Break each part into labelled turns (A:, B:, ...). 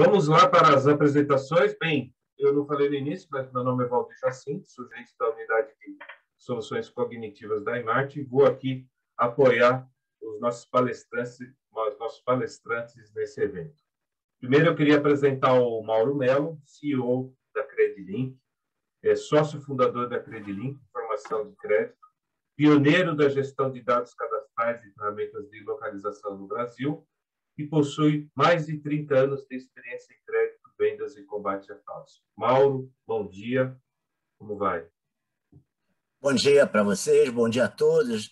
A: Vamos lá para as apresentações. Bem, eu não falei no início, mas meu nome é Valdir Jacinto, sou gerente da unidade de soluções cognitivas da IMART, e vou aqui apoiar os nossos palestrantes nesse evento. Primeiro, eu queria apresentar o Mauro Mello, CEO da Credilink, sócio fundador da Credilink, informação de crédito, pioneiro da gestão de dados cadastrais e ferramentas de localização no Brasil, e possui mais de 30 anos de experiência em crédito, vendas e combate a fraudes. Mauro, bom dia. Como vai?
B: Bom dia para vocês, bom dia a todos.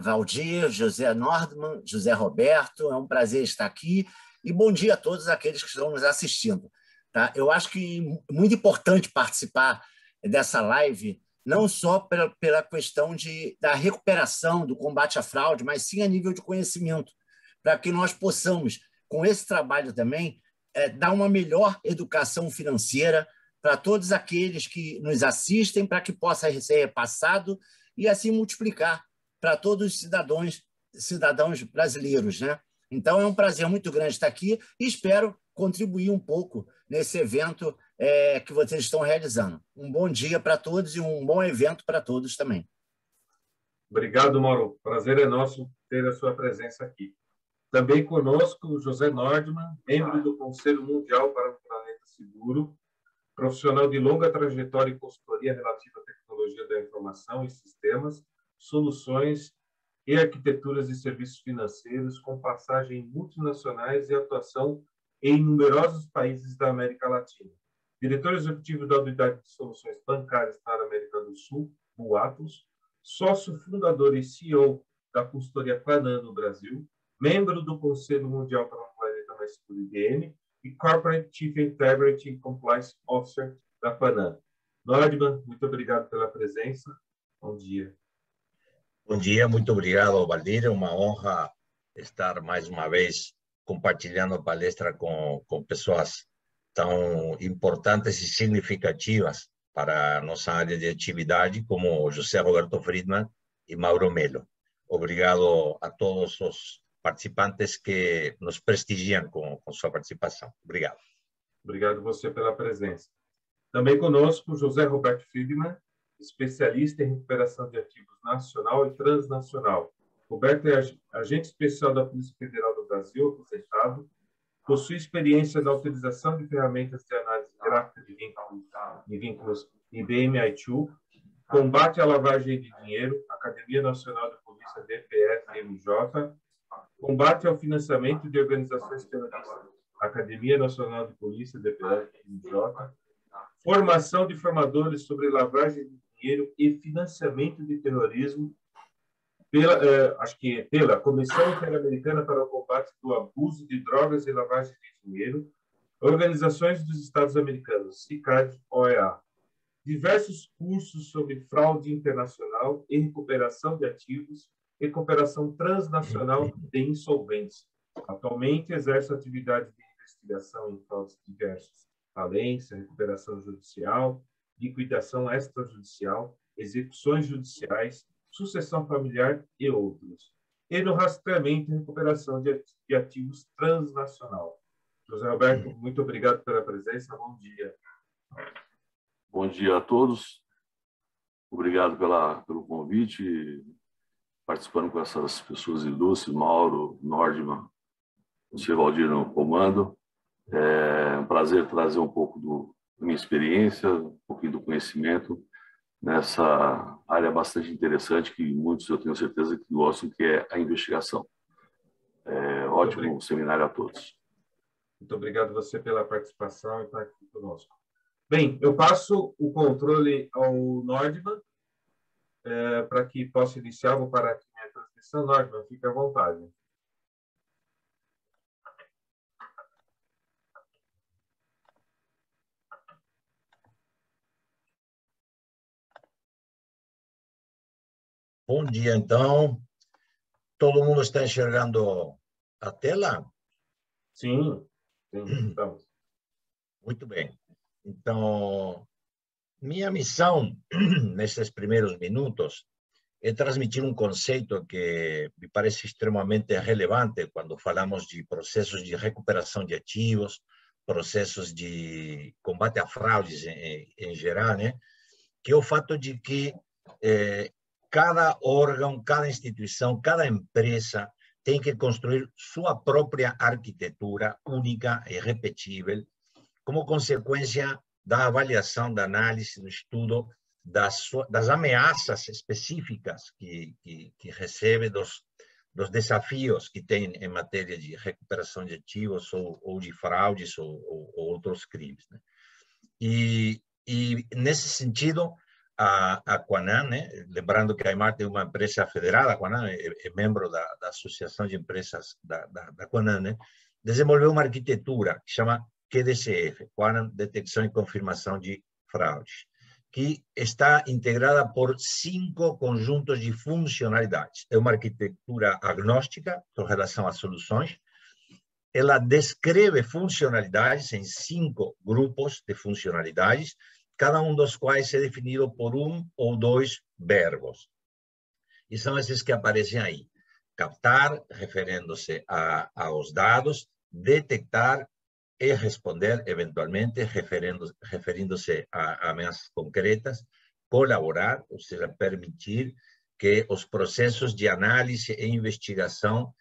B: Valdir, José Nordman, José Roberto, é um prazer estar aqui. E bom dia a todos aqueles que estão nos assistindo. Tá? Eu acho que é muito importante participar dessa live, não só pela questão da recuperação, do combate à fraude, mas sim a nível de conhecimento, para que nós possamos, com esse trabalho também, dar uma melhor educação financeira para todos aqueles que nos assistem, para que possa ser repassado e assim multiplicar para todos os cidadãos brasileiros, né? Então, é um prazer muito grande estar aqui e espero contribuir um pouco nesse evento que vocês estão realizando. Um bom dia para todos e um bom evento para todos também.
A: Obrigado, Mauro. Prazer é nosso ter a sua presença aqui. Também conosco o José Nordman, membro do Conselho Mundial para um Planeta Seguro, profissional de longa trajetória em consultoria relativa à tecnologia da informação e sistemas, soluções e arquiteturas de serviços financeiros, com passagem em multinacionais e atuação em numerosos países da América Latina. Diretor executivo da Unidade de Soluções Bancárias para a América do Sul, Atos, sócio fundador e CEO da consultoria Planan no Brasil, membro do Conselho Mundial para um Planeta Mais Seguro IBM e Corporate Chief Integrity and Compliance Officer da Planan. Nordman, muito obrigado pela presença. Bom dia.
C: Bom dia, muito obrigado, Valdir. É uma honra estar mais uma vez compartilhando a palestra com pessoas tão importantes e significativas para a nossa área de atividade, como José Roberto Friedman e Mauro Mello. Obrigado a todos os participantes que nos prestigiam com sua participação. Obrigado.
A: Obrigado você pela presença. Também conosco, José Roberto Friedman, especialista em recuperação de ativos nacional e transnacional. Roberto é agente especial da Polícia Federal do Brasil, aposentado, possui experiência na utilização de ferramentas de análise gráfica de vínculos IBM i2, combate à lavagem de dinheiro, Academia Nacional de Polícia, DPF-MJ, combate ao financiamento de organizações terroristas, Academia Nacional de Polícia, DPF-MJ, formação de formadores sobre lavagem de dinheiro e financiamento de terrorismo pela Comissão Interamericana para o Combate do Abuso de Drogas e Lavagem de Dinheiro, Organizações dos Estados Americanos, CICAD, OEA. Diversos cursos sobre fraude internacional e recuperação de ativos e cooperação transnacional de insolvência. Atualmente exerce atividade de investigação em fraudes diversas, falência, recuperação judicial, liquidação extrajudicial, execuções judiciais, sucessão familiar e outros. E no rastreamento e recuperação de ativos transnacional. José Roberto, muito obrigado pela presença. Bom dia.
D: Bom dia a todos. Obrigado pelo convite. Participando com essas pessoas ilustres, Mauro, Nordman, o Sr. Valdir no comando. É um prazer trazer um pouco da minha experiência, um pouquinho do conhecimento nessa área bastante interessante que muitos, eu tenho certeza, que gostam, que é a investigação. Ótimo seminário a todos.
A: Muito obrigado você pela participação e estar aqui conosco. Bem, eu passo o controle ao Nordman para que possa iniciar. Vou parar aqui minha transmissão. Nordman, fique à vontade.
C: Bom dia, então. Todo mundo está enxergando a tela?
A: Sim, estamos.
C: Muito bem. Então, minha missão nesses primeiros minutos é transmitir um conceito que me parece extremamente relevante quando falamos de processos de recuperação de ativos, processos de combate a fraudes em geral, né? Que é o fato de que cada órgão, cada instituição, cada empresa tem que construir sua própria arquitetura única e repetível, como consequência da avaliação, da análise, do estudo das ameaças específicas que recebe, dos desafios que tem em matéria de recuperação de ativos ou de fraudes ou outros crimes, né? E nesse sentido, a Coanam, né? Lembrando que a Aimar tem uma empresa federada, a Coanam é membro da Associação de Empresas da Coanam, né? Desenvolveu uma arquitetura que chama QDCF, Coanam Detecção e Confirmação de Fraudes, que está integrada por 5 conjuntos de funcionalidades. É uma arquitetura agnóstica com relação às soluções. Ela descreve funcionalidades em 5 grupos de funcionalidades, cada um dos quais é definido por 1 ou 2 verbos. E são esses que aparecem aí. Captar, referindo-se aos dados, detectar e responder, eventualmente, referindo-se a ameaças concretas, colaborar, ou seja, permitir que os processos de análise e investigação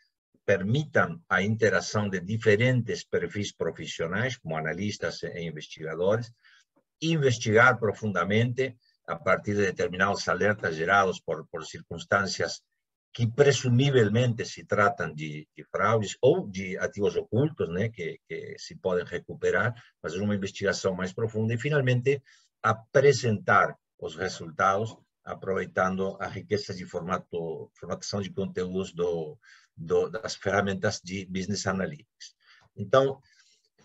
C: permitam a interação de diferentes perfis profissionais, como analistas e investigadores, investigar profundamente a partir de determinados alertas gerados por circunstâncias que presumivelmente se tratam de fraudes ou de ativos ocultos, né, que se podem recuperar, fazer uma investigação mais profunda e, finalmente, apresentar os resultados, aproveitando a riqueza de formatação de conteúdos das ferramentas de Business Analytics. Então,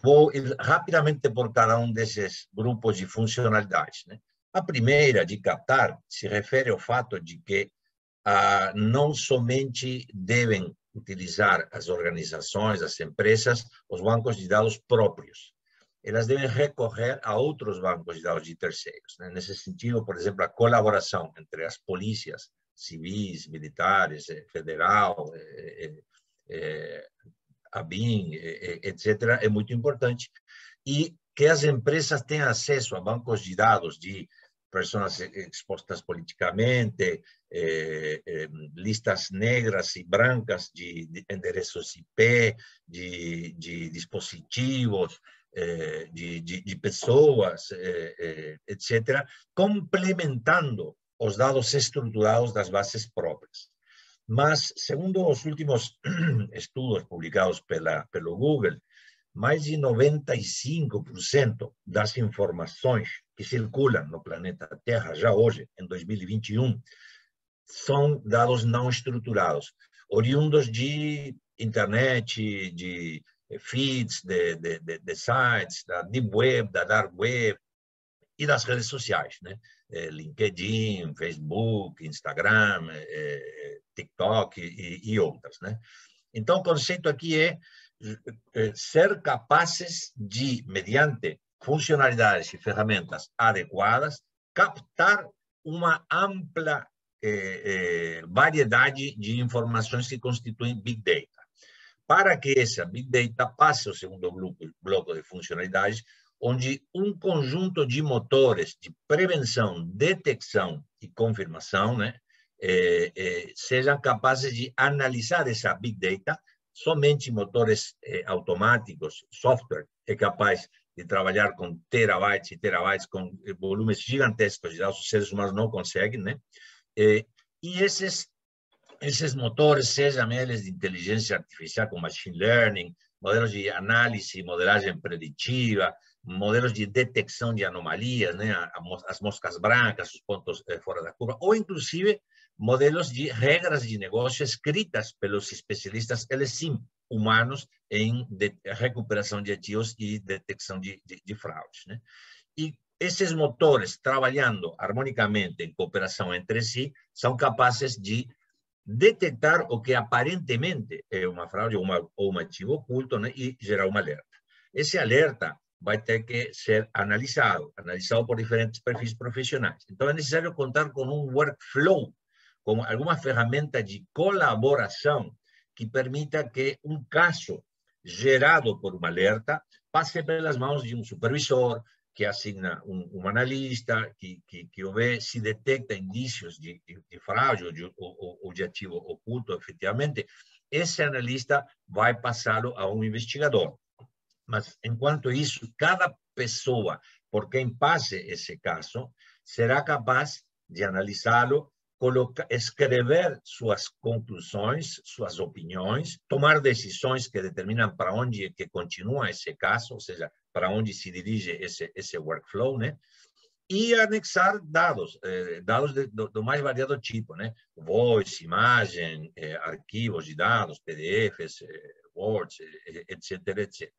C: vou ir rapidamente por cada um desses grupos de funcionalidades, né? A primeira, de captar, se refere ao fato de que não somente devem utilizar as organizações, as empresas, os bancos de dados próprios. Elas devem recorrer a outros bancos de dados de terceiros, né? Nesse sentido, por exemplo, a colaboração entre as polícias civis, militares, federal, ABIN, etc., é muito importante. E que as empresas tenham acesso a bancos de dados de pessoas expostas politicamente, listas negras e brancas de endereços IP, de dispositivos, de pessoas, etc., complementando os dados estruturados das bases próprias. Mas, segundo os últimos estudos publicados pelo Google, mais de 95% das informações que circulam no planeta Terra, já hoje, em 2021, são dados não estruturados, oriundos de internet, de feeds, de sites, da Deep Web, da Dark Web e das redes sociais, né? LinkedIn, Facebook, Instagram, TikTok e outras, né? Então, o conceito aqui é ser capazes de, mediante funcionalidades e ferramentas adequadas, captar uma ampla variedade de informações que constituem Big Data. Para que essa Big Data passe ao segundo bloco de funcionalidades, onde um conjunto de motores de prevenção, detecção e confirmação, né, sejam capazes de analisar essa Big Data. Somente motores automáticos, software, é capaz de trabalhar com terabytes e terabytes, com volumes gigantescos de dados, os seres humanos não conseguem, né? E esses motores, sejam eles de inteligência artificial, com machine learning, modelos de análise, modelagem preditiva, modelos de detecção de anomalias, né? As moscas brancas, os pontos fora da curva, ou inclusive modelos de regras de negócio escritas pelos especialistas, eles sim, humanos, em recuperação de ativos e detecção de fraudes, né? E esses motores, trabalhando harmonicamente em cooperação entre si, são capazes de detectar o que aparentemente é uma fraude ou um ativo oculto, né? E gerar um alerta. Esse alerta vai ter que ser analisado por diferentes perfis profissionais. Então, é necessário contar com um workflow, com alguma ferramenta de colaboração que permita que um caso gerado por um alerta passe pelas mãos de um supervisor, que assigna um analista, que vê se detecta indícios de fraude ou de ativo oculto, efetivamente, esse analista vai passá-lo a um investigador. Mas, enquanto isso, cada pessoa por quem passe esse caso será capaz de analisá-lo, escrever suas conclusões, suas opiniões, tomar decisões que determinam para onde que continua esse caso, ou seja, para onde se dirige esse workflow, né? E anexar dados, dados do mais variado tipo, né? Voz, imagem, arquivos de dados, PDFs, Words, etc., etc.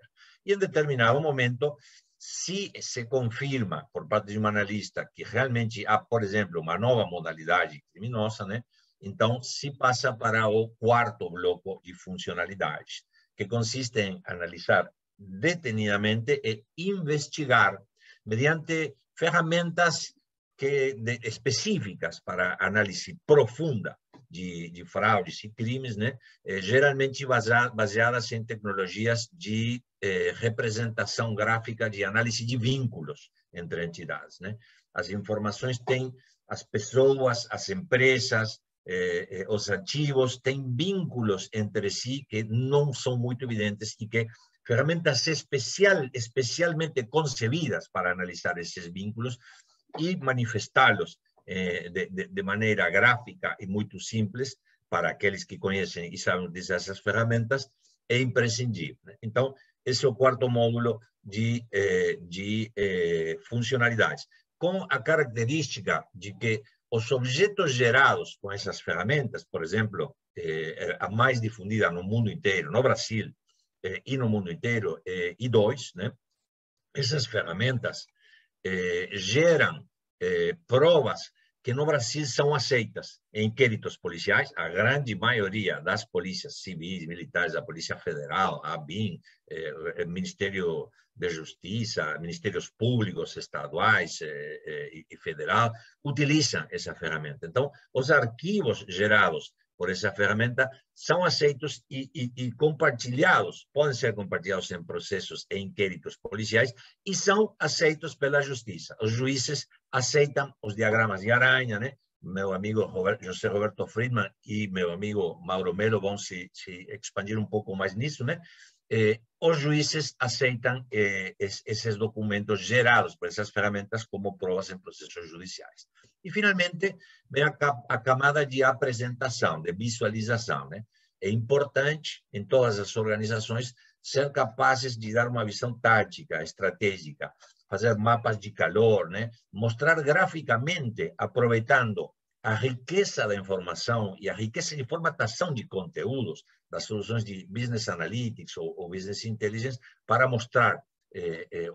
C: E em determinado momento, se se confirma por parte de um analista que realmente há, por exemplo, uma nova modalidade criminosa, né? Então se passa para o quarto bloco de funcionalidades, que consiste em analisar detenidamente e investigar mediante ferramentas específicas para análise profunda de fraudes e crimes, né? Geralmente baseadas em tecnologias de representação gráfica, de análise de vínculos entre entidades, né? As informações têm, as pessoas, as empresas, os ativos têm vínculos entre si que não são muito evidentes e que ferramentas especialmente concebidas para analisar esses vínculos e manifestá-los de maneira gráfica e muito simples para aqueles que conhecem e sabem utilizar essas ferramentas, é imprescindível. Então, esse é o quarto módulo de funcionalidades, com a característica de que os objetos gerados com essas ferramentas, por exemplo, a mais difundida no mundo inteiro, no Brasil e no mundo inteiro, I2, né? Essas ferramentas geram provas que no Brasil são aceitas em inquéritos policiais. A grande maioria das polícias civis, militares, da Polícia Federal, a ABIN, Ministério da Justiça, ministérios públicos estaduais e federal, utilizam essa ferramenta. Então, os arquivos gerados por essa ferramenta são aceitos e compartilhados, podem ser compartilhados em processos e inquéritos policiais e são aceitos pela justiça. Os juízes aceitam os diagramas de aranha, né? Meu amigo José Roberto Friedman e meu amigo Mauro Melo vão se expandir um pouco mais nisso, né? Os juízes aceitam esses documentos gerados por essas ferramentas como provas em processos judiciais. E, finalmente, vem a camada de apresentação, de visualização, né? É importante, em todas as organizações, ser capazes de dar uma visão tática, estratégica, fazer mapas de calor, né? Mostrar graficamente, aproveitando a riqueza da informação e a riqueza de formatação de conteúdos das soluções de Business Analytics ou Business Intelligence para mostrar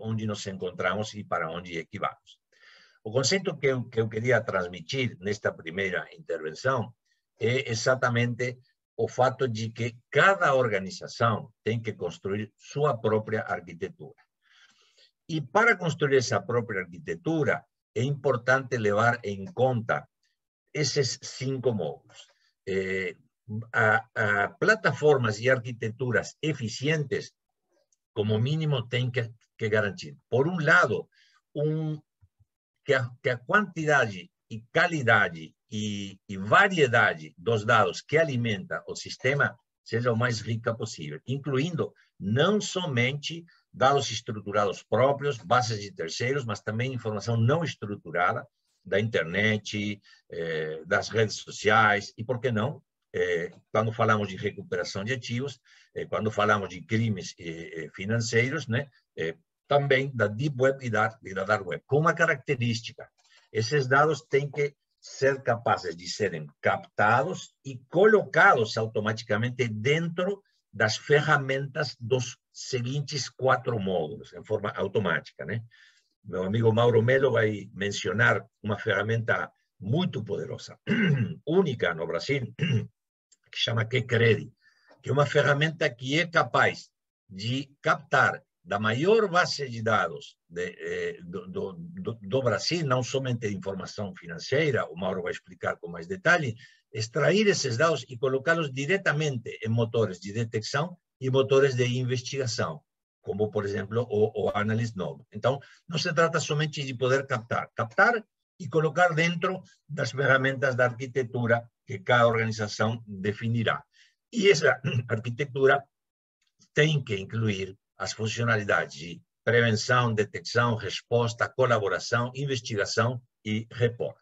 C: onde nos encontramos e para onde é que vamos. O conceito que eu queria transmitir nesta primeira intervenção é exatamente o fato de que cada organização tem que construir sua própria arquitetura. E para construir essa própria arquitetura, é importante levar em conta esses 5 módulos. Plataformas e arquiteturas eficientes, como mínimo, têm que garantir, por um lado, que a quantidade e qualidade e variedade dos dados que alimenta o sistema seja o mais rica possível, incluindo não somente dados estruturados próprios, bases de terceiros, mas também informação não estruturada da internet, das redes sociais e, por que não, quando falamos de recuperação de ativos, quando falamos de crimes financeiros, né, também da Deep Web e da Dark Web, com uma característica: esses dados têm que ser capazes de serem captados e colocados automaticamente dentro das ferramentas dos seguintes 4 módulos, em forma automática, né? Meu amigo Mauro Melo vai mencionar uma ferramenta muito poderosa, única no Brasil, que chama QCredi, que é uma ferramenta que é capaz de captar da maior base de dados do Brasil, não somente de informação financeira, o Mauro vai explicar com mais detalhe, extrair esses dados e colocá-los diretamente em motores de detecção e motores de investigação. como, por exemplo, o Analyst Node. Então, não se trata somente de poder captar e colocar dentro das ferramentas da arquitetura que cada organização definirá. E essa arquitetura tem que incluir as funcionalidades de prevenção, detecção, resposta, colaboração, investigação e reporte.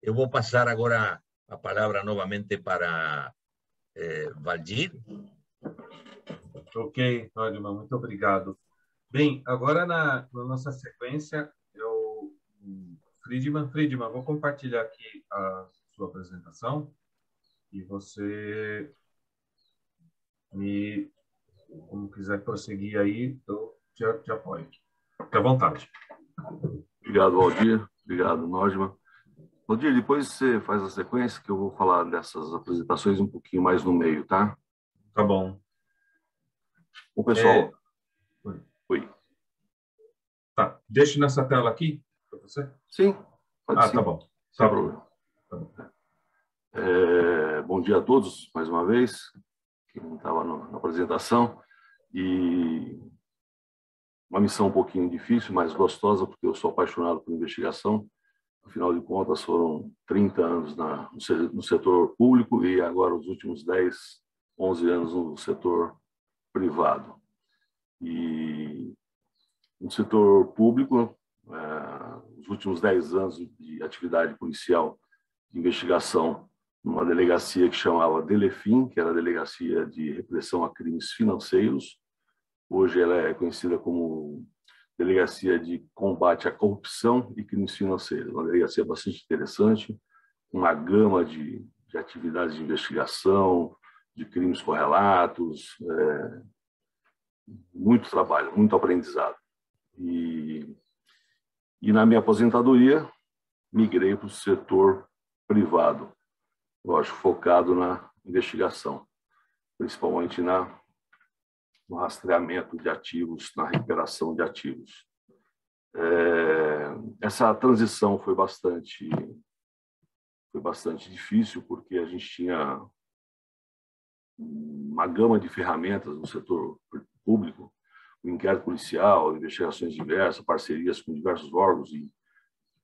C: Eu vou passar agora a palavra novamente para Valdir.
A: Ok, Nordman, muito obrigado. Bem, agora na nossa sequência, Friedman, vou compartilhar aqui a sua apresentação e você como quiser prosseguir aí, eu te apoio. Fique à vontade.
D: Obrigado, Valdir. Obrigado, Nordman. Valdir, depois você faz a sequência que eu vou falar dessas apresentações um pouquinho mais no meio, tá?
A: Tá bom.
D: O pessoal...
A: Oi. Tá, deixa nessa tela aqui para você?
D: Sim, pode sim.
A: Tá bom.
D: Sem problema. Tá bom. Bom dia a todos, mais uma vez, quem não estava na apresentação. E uma missão um pouquinho difícil, mas gostosa, porque eu sou apaixonado por investigação. Afinal de contas, foram 30 anos no setor público e agora os últimos 10, 11 anos no setor privado. E no setor público, os últimos 10 anos de atividade policial de investigação numa delegacia que chamava Delefim, que era a Delegacia de Repressão a Crimes Financeiros. Hoje ela é conhecida como Delegacia de Combate à Corrupção e Crimes Financeiros. Uma delegacia bastante interessante, uma gama de atividades de investigação, de crimes correlatos, muito trabalho, muito aprendizado. E na minha aposentadoria, migrei para o setor privado, lógico, focado na investigação, principalmente no rastreamento de ativos, na recuperação de ativos. Essa transição foi bastante difícil, porque a gente tinha uma gama de ferramentas no setor público, o inquérito policial, investigações diversas, parcerias com diversos órgãos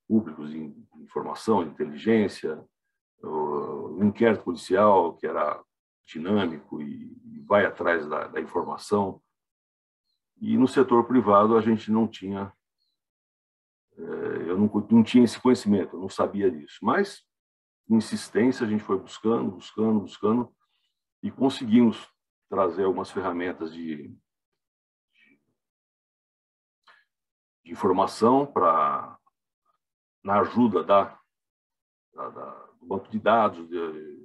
D: públicos de informação, de inteligência, o inquérito policial, que era dinâmico e vai atrás da informação. E no setor privado a gente não tinha, eu não tinha esse conhecimento, eu não sabia disso. Mas, com insistência, a gente foi buscando e conseguimos trazer algumas ferramentas de informação na ajuda do banco de dados, de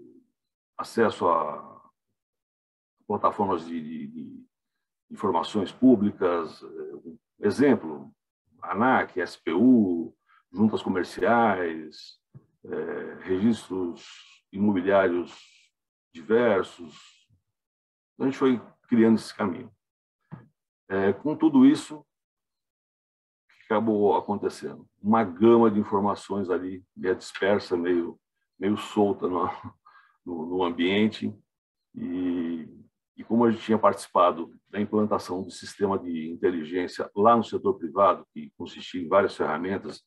D: acesso a plataformas de informações públicas, exemplo, ANAC, SPU, juntas comerciais, registros imobiliários diversos. A gente foi criando esse caminho. Com tudo isso, acabou acontecendo uma gama de informações ali, meio dispersa, meio solta no ambiente. E como a gente tinha participado da implantação do sistema de inteligência lá no setor privado, que consistia em várias ferramentas,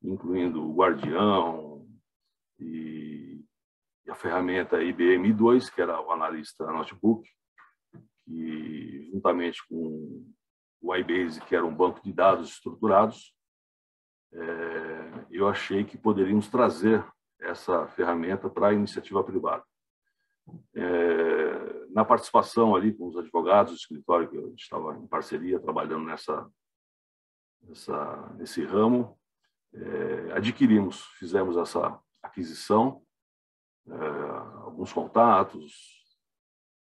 D: incluindo o Guardião e a ferramenta IBM i2, que era o analista notebook, que juntamente com o iBase, que era um banco de dados estruturados, eu achei que poderíamos trazer essa ferramenta para a iniciativa privada. Na participação ali com os advogados do escritório, que eu estava em parceria, trabalhando nesse ramo, fizemos essa aquisição, alguns contatos,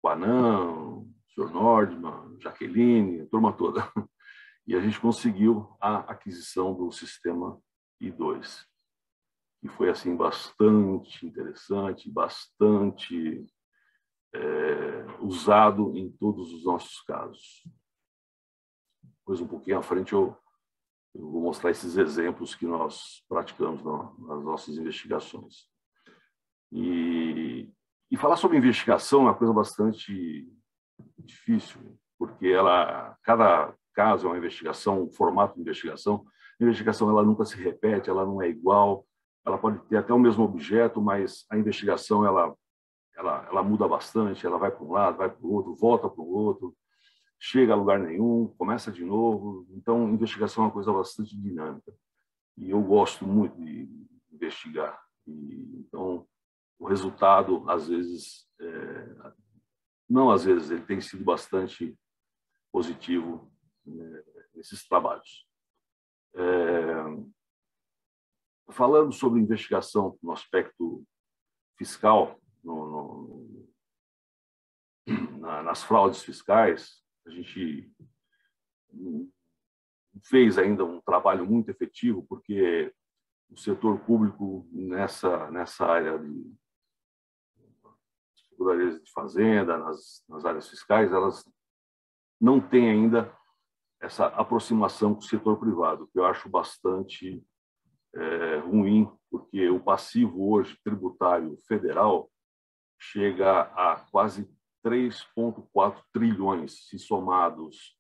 D: o Anan, o Sr. Nordman, Jaqueline, a turma toda. E a gente conseguiu a aquisição do sistema I2, que foi assim bastante interessante, bastante usado em todos os nossos casos. Depois, um pouquinho à frente, eu vou mostrar esses exemplos que nós praticamos nas nossas investigações. E falar sobre investigação é uma coisa bastante difícil, porque cada caso é uma investigação, um formato de investigação. A investigação ela nunca se repete, ela não é igual, ela pode ter até o mesmo objeto, mas a investigação ela muda bastante, ela vai para um lado, vai para o outro, volta para o outro, chega a lugar nenhum, começa de novo. Então, investigação é uma coisa bastante dinâmica. E eu gosto muito de investigar. Então, o resultado, às vezes, não às vezes, ele tem sido bastante positivo nesses trabalhos. Falando sobre investigação no aspecto fiscal, nas fraudes fiscais, a gente fez ainda um trabalho muito efetivo, porque o setor público nessa área de segurarias de fazenda, nas áreas fiscais, elas não têm ainda essa aproximação com o setor privado, que eu acho bastante ruim, porque o passivo hoje tributário federal chega a quase 3,4 trilhões, se somados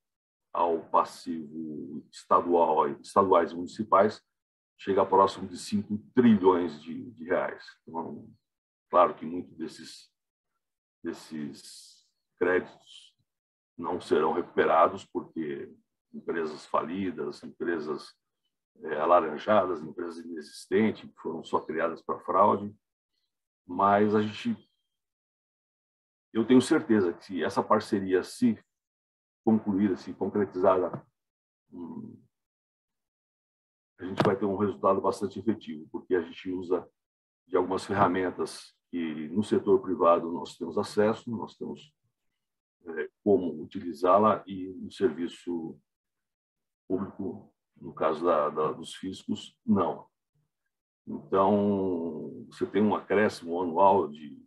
D: ao passivo estaduais e municipais, chega próximo de 5 trilhões de reais. Então, claro que muitos desses créditos não serão recuperados, porque empresas falidas, empresas alaranjadas, empresas inexistentes, que foram só criadas para fraude, mas eu tenho certeza que se essa parceria se concluída, se concretizada, a gente vai ter um resultado bastante efetivo, porque a gente usa de algumas ferramentas que no setor privado nós temos acesso, nós temos como utilizá-la, e no serviço público, no caso dos fiscos, não. Então, você tem um acréscimo anual de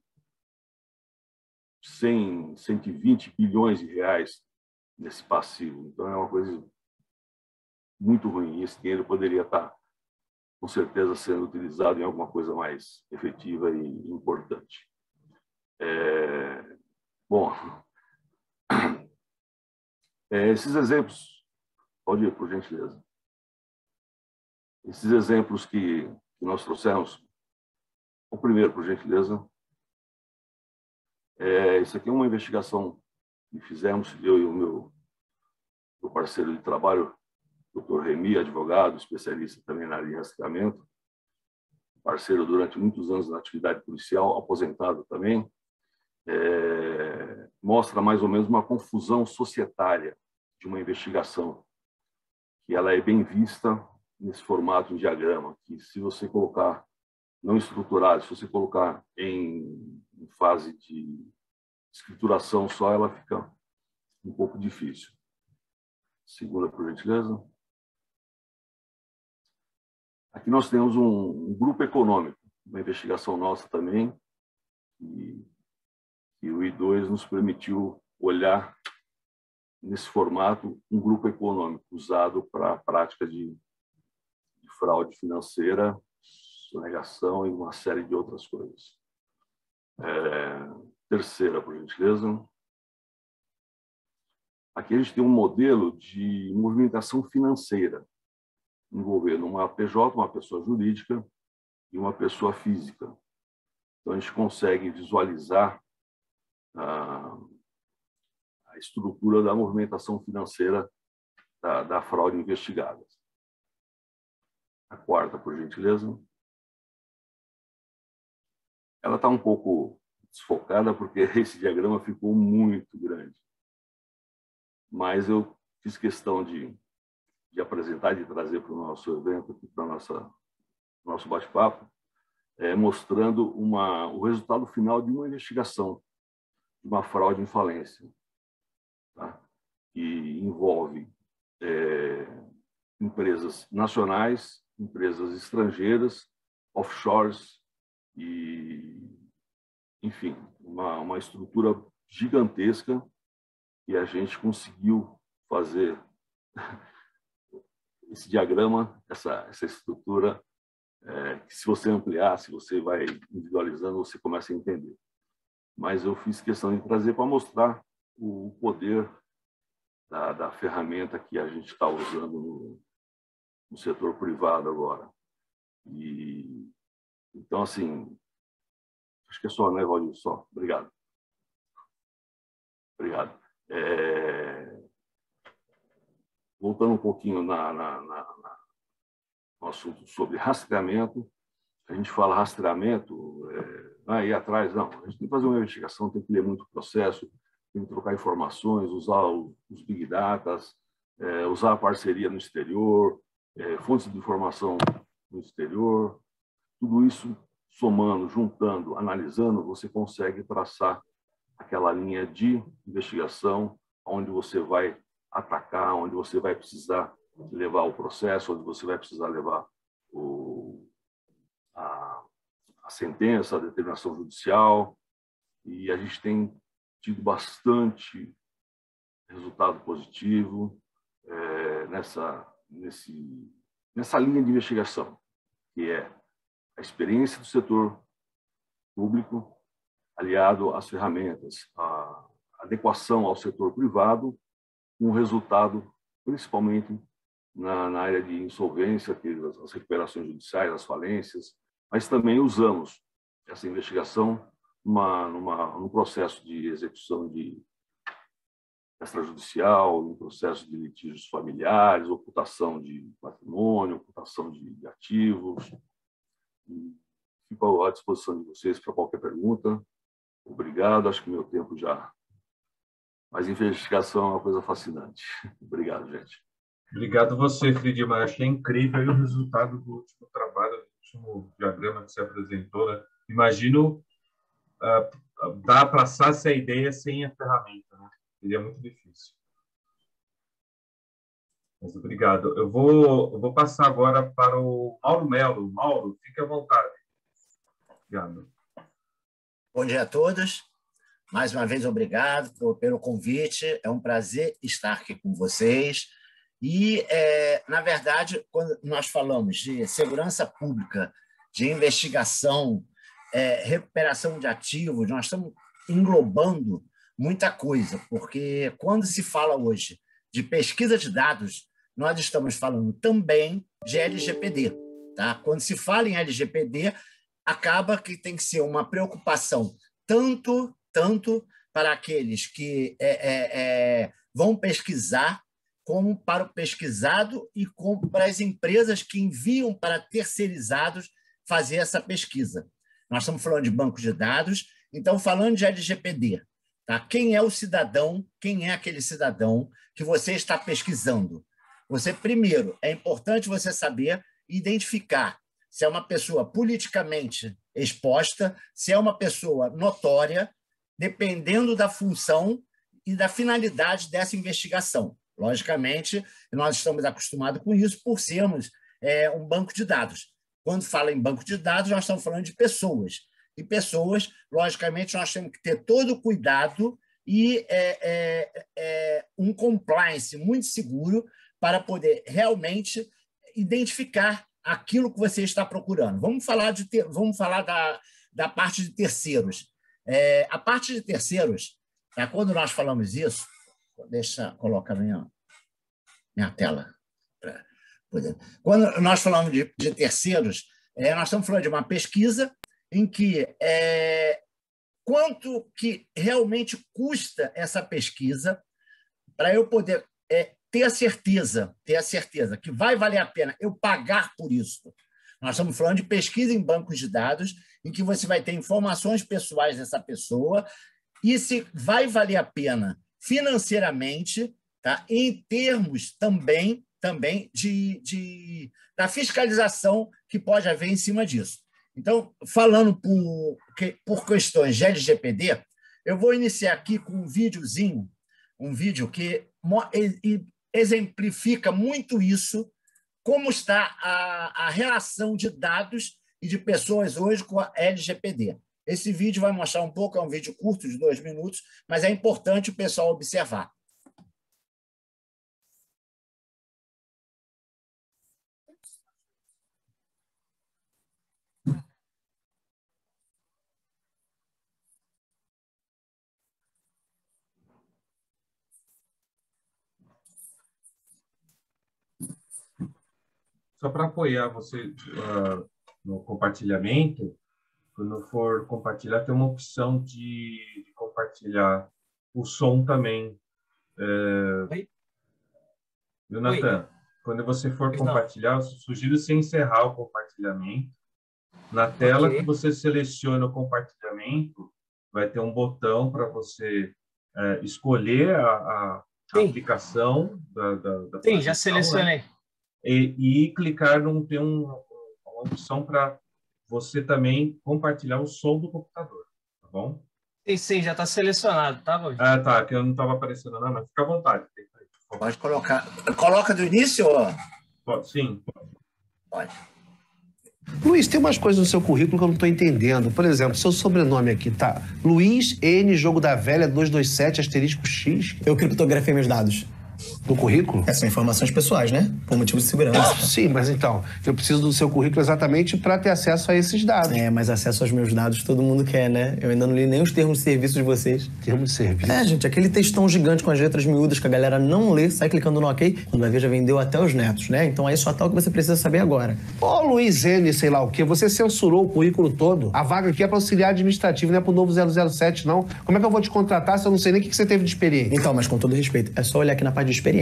D: 120 bilhões de reais nesse passivo. Então, é uma coisa muito ruim. Esse dinheiro poderia estar, com certeza, sendo utilizado em alguma coisa mais efetiva e importante. Bom, esses exemplos, pode ir, por gentileza. Esses exemplos que nós trouxemos, o primeiro, por gentileza, isso aqui é uma investigação que fizemos, eu e o meu parceiro de trabalho, Dr. Remy, advogado, especialista também na área de rastreamento, parceiro durante muitos anos na atividade policial, aposentado também, mostra mais ou menos uma confusão societária de uma investigação, que ela é bem vista nesse formato em diagrama, que se você colocar não estruturado, se você colocar em fase de escrituração só, ela fica um pouco difícil. Segura, por gentileza. Aqui nós temos um grupo econômico, uma investigação nossa também, e o I2 nos permitiu olhar nesse formato um grupo econômico usado para a prática de fraude financeira, sonegação e uma série de outras coisas. Terceira, por gentileza. Aqui a gente tem um modelo de movimentação financeira, envolvendo uma PJ, uma pessoa jurídica, e uma pessoa física. Então, a gente consegue visualizar a estrutura da movimentação financeira da fraude investigada. A quarta, por gentileza. Ela está um pouco desfocada, porque esse diagrama ficou muito grande. Mas eu fiz questão de apresentar, de trazer para o nosso evento, para o nosso bate-papo, mostrando o resultado final de uma investigação, de uma fraude em falência, tá? Que envolve empresas nacionais, empresas estrangeiras, offshores e, enfim, uma estrutura gigantesca, e a gente conseguiu fazer esse diagrama, essa estrutura, que se você ampliar, se você vai individualizando, você começa a entender. Mas eu fiz questão de trazer para mostrar o poder da ferramenta que a gente está usando no setor privado agora. Então, assim, acho que é só, né, Valdir? Só. Obrigado. Obrigado. Voltando um pouquinho no assunto sobre rastreamento, a gente fala rastreamento, não é ir atrás, não. A gente tem que fazer uma investigação, tem que ler muito o processo, tem que trocar informações, usar os big data, usar a parceria no exterior, fontes de informação no exterior. Tudo isso somando, juntando, analisando, você consegue traçar aquela linha de investigação onde você vai atacar, onde você vai precisar levar o processo, onde você vai precisar levar a sentença, a determinação judicial. E a gente tem tido bastante resultado positivo nessa linha de investigação, que é a experiência do setor público aliado às ferramentas, a adequação ao setor privado, com resultado principalmente na área de insolvência, as recuperações judiciais, as falências, mas também usamos essa investigação num processo de execução de extrajudicial, num processo de litígios familiares, ocultação de patrimônio, ocultação de ativos. Fico à disposição de vocês para qualquer pergunta. Obrigado, acho que meu tempo já... Mas investigação é uma coisa fascinante. Obrigado, gente.
A: Obrigado você, Fridimar. Achei incrível o resultado do último trabalho, do último diagrama que você apresentou, né? Imagino dar para essa ideia sem a ferramenta, né? Seria muito difícil. Mas obrigado. Eu vou passar agora para o Mauro Melo. Mauro, fique à vontade. Obrigado.
B: Bom dia a todos. Mais uma vez, obrigado pelo convite. É um prazer estar aqui com vocês. E, na verdade, quando nós falamos de segurança pública, de investigação, recuperação de ativos, nós estamos englobando muita coisa, porque quando se fala hoje de pesquisa de dados, nós estamos falando também de LGPD. Tá? Quando se fala em LGPD, acaba que tem que ser uma preocupação tanto para aqueles que vão pesquisar, como para o pesquisado e como para as empresas que enviam para terceirizados fazer essa pesquisa. Nós estamos falando de banco de dados, então, falando de LGPD, tá? Quem é o cidadão, quem é aquele cidadão que você está pesquisando? Você, primeiro, é importante você saber identificar se é uma pessoa politicamente exposta, se é uma pessoa notória, dependendo da função e da finalidade dessa investigação. Logicamente, nós estamos acostumados com isso por sermos um banco de dados. Quando fala em banco de dados, nós estamos falando de pessoas. E pessoas, logicamente, nós temos que ter todo o cuidado e um compliance muito seguro para poder realmente identificar aquilo que você está procurando. Vamos falar da parte de terceiros. A parte de terceiros, quando nós falamos isso, deixa eu colocar minha tela. Quando nós falamos de terceiros, nós estamos falando de uma pesquisa em que quanto que realmente custa essa pesquisa para eu poder ter a certeza que vai valer a pena eu pagar por isso. Nós estamos falando de pesquisa em bancos de dados, em que você vai ter informações pessoais dessa pessoa e se vai valer a pena financeiramente, tá? Em termos também da fiscalização que pode haver em cima disso. Então, falando por questões de LGPD, eu vou iniciar aqui com um vídeo que exemplifica muito isso, como está a relação de dados e de pessoas hoje com a LGPD. Esse vídeo vai mostrar um pouco, é um vídeo curto de 2 minutos, mas é importante o pessoal observar.
A: só para apoiar você no compartilhamento, quando for compartilhar, tem uma opção de compartilhar o som também.
E: Oi?
A: Viu, Nathan? Quando você for
E: Pois
A: compartilhar, eu sugiro você encerrar o compartilhamento. Na tela que você seleciona o compartilhamento, vai ter um botão para você escolher a aplicação da
E: Sim, já selecionei.
A: Né? E clicar tem uma opção para você também compartilhar o som do computador, tá bom?
E: Sim, já está selecionado, tá, Valdir?
A: Ah, tá, que eu não estava aparecendo não, mas fica à vontade.
B: Pode colocar. Coloca do início?
A: Pode, sim.
B: Pode.
F: Luiz, tem umas coisas no seu currículo que eu não estou entendendo. Por exemplo, seu sobrenome aqui tá Luiz N. Jogo da Velha 227 asterisco X.
G: Eu criptografei meus dados.
F: No currículo?
G: Essas são informações pessoais, né? Por motivo de segurança.
F: Sim, mas então, eu preciso do seu currículo exatamente para ter acesso a esses dados.
G: Mas acesso aos meus dados todo mundo quer, né? Eu ainda não li nem os termos de serviço de vocês.
F: Termos de serviço?
G: Gente, aquele textão gigante com as letras miúdas que a galera não lê, sai clicando no OK, quando vai ver já vendeu até os netos, né? Então aí só tá o que você precisa saber agora.
F: Ô, Luiz N, sei lá o quê, você censurou o currículo todo. A vaga aqui é para auxiliar administrativo, não é pro novo 007, não. Como é que eu vou te contratar se eu não sei nem o que você teve de experiência?
G: Então, mas com todo respeito, é só olhar aqui na parte de experiências.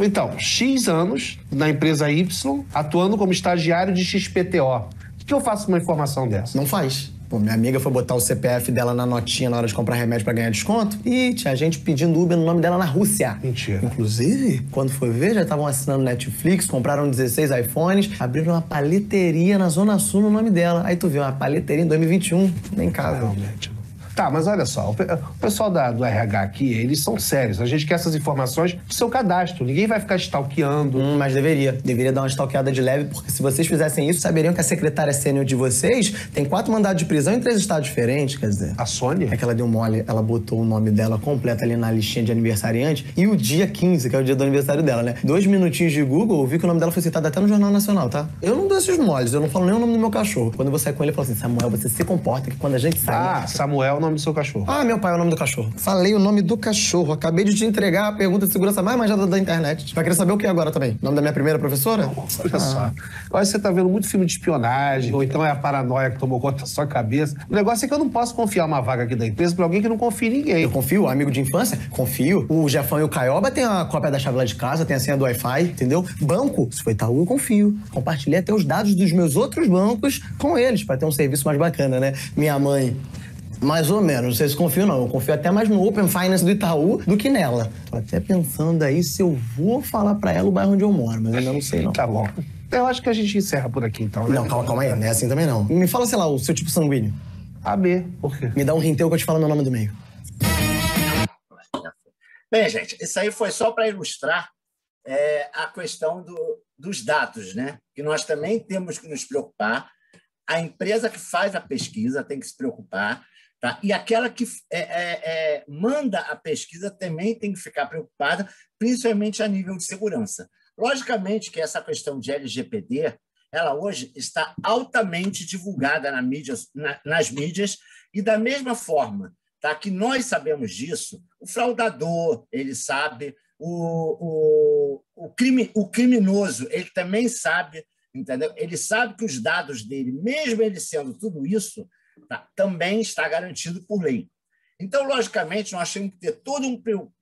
F: Então, X anos na empresa Y, atuando como estagiário de XPTO. O que eu faço com uma informação dessa?
G: Não faz. Pô, minha amiga foi botar o CPF dela na notinha na hora de comprar remédio pra ganhar desconto e tinha gente pedindo Uber no nome dela na Rússia.
F: Mentira.
G: Inclusive, quando foi ver, já estavam assinando Netflix, compraram 16 iPhones, abriram uma paleteria na Zona Sul no nome dela. Aí tu viu, uma paleteria em 2021, nem casa.
F: Realmente. Tá, mas olha só, o pessoal do RH aqui, eles são sérios. A gente quer essas informações do seu cadastro. Ninguém vai ficar stalkeando.
G: Mas deveria dar uma stalkeada de leve, porque se vocês fizessem isso, saberiam que a secretária sênior de vocês tem 4 mandados de prisão em 3 estados diferentes, quer dizer.
F: A Sônia?
G: É que ela deu mole, ela botou o nome dela completo ali na listinha de aniversariante e o dia 15, que é o dia do aniversário dela, né? 2 minutinhos de Google, eu vi que o nome dela foi citado até no Jornal Nacional, tá? Eu não dou esses moles, eu não falo nem o nome do meu cachorro. Quando eu saio com ele, eu falo assim, Samuel, você se comporta que quando a gente sai...
F: Samuel é o nome do seu cachorro.
G: Meu pai é o nome do cachorro. Falei o nome do cachorro. Acabei de te entregar a pergunta de segurança mais manjada da internet. Vai querer saber o que agora também? Nome da minha primeira professora?
F: Olha só. Olha, você tá vendo muito filme de espionagem, ou então é a paranoia que tomou conta da sua cabeça. O negócio é que eu não posso confiar uma vaga aqui da empresa pra alguém que não confia em ninguém.
G: Eu confio, amigo de infância, confio. O Jefão e o Caioba tem a cópia da chave lá de casa, tem a senha do Wi-Fi, entendeu? Banco, se foi Itaú, eu confio. Compartilhei até os dados dos meus outros bancos com eles, pra ter um serviço mais bacana, né? Minha mãe... Mais ou menos, não sei se confio não. Eu confio até mais no Open Finance do Itaú do que nela. Tô até pensando aí se eu vou falar pra ela o bairro onde eu moro, mas ainda não sei não.
F: Tá bom. Eu acho que a gente encerra por aqui então, né?
G: Não, calma aí, não é assim também não. Me fala, sei lá, o seu tipo sanguíneo.
F: AB, por quê?
G: Me dá um rinteu que eu te falo meu nome do meio.
B: Bem, gente, isso aí foi só para ilustrar a questão dos dados, né? Que nós também temos que nos preocupar. A empresa que faz a pesquisa tem que se preocupar. Tá? E aquela que manda a pesquisa também tem que ficar preocupada, principalmente a nível de segurança. Logicamente que essa questão de LGPD, ela hoje está altamente divulgada nas mídias, e da mesma forma, tá, que nós sabemos disso, o fraudador, ele sabe, o criminoso, ele também sabe, entendeu? Ele sabe que os dados dele, mesmo ele sendo tudo isso, tá, também está garantido por lei. Então, logicamente, nós temos que ter toda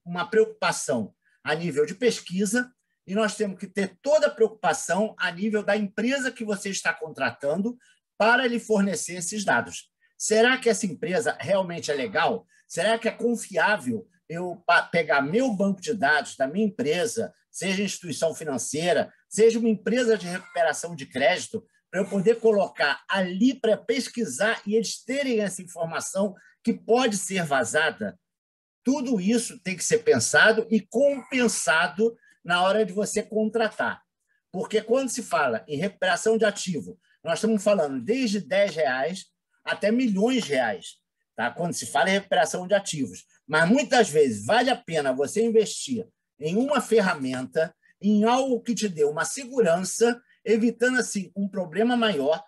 B: uma preocupação a nível de pesquisa e nós temos que ter toda a preocupação a nível da empresa que você está contratando para lhe fornecer esses dados. Será que essa empresa realmente é legal? Será que é confiável eu pegar meu banco de dados da minha empresa, seja instituição financeira, seja uma empresa de recuperação de crédito, para eu poder colocar ali para pesquisar e eles terem essa informação que pode ser vazada? Tudo isso tem que ser pensado e compensado na hora de você contratar. Porque quando se fala em recuperação de ativo, nós estamos falando desde R$10 até milhões de reais, tá? Quando se fala em recuperação de ativos. Mas muitas vezes vale a pena você investir em uma ferramenta, em algo que te dê uma segurança, evitando assim um problema maior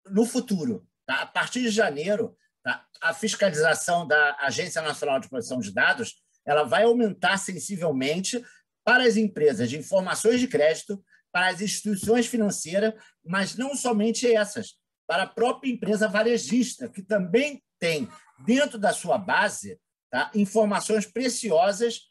B: no futuro. Tá? A partir de janeiro, tá? A fiscalização da Agência Nacional de Proteção de Dados ela vai aumentar sensivelmente para as empresas de informações de crédito, para as instituições financeiras, mas não somente essas, para a própria empresa varejista, que também tem dentro da sua base, tá, informações preciosas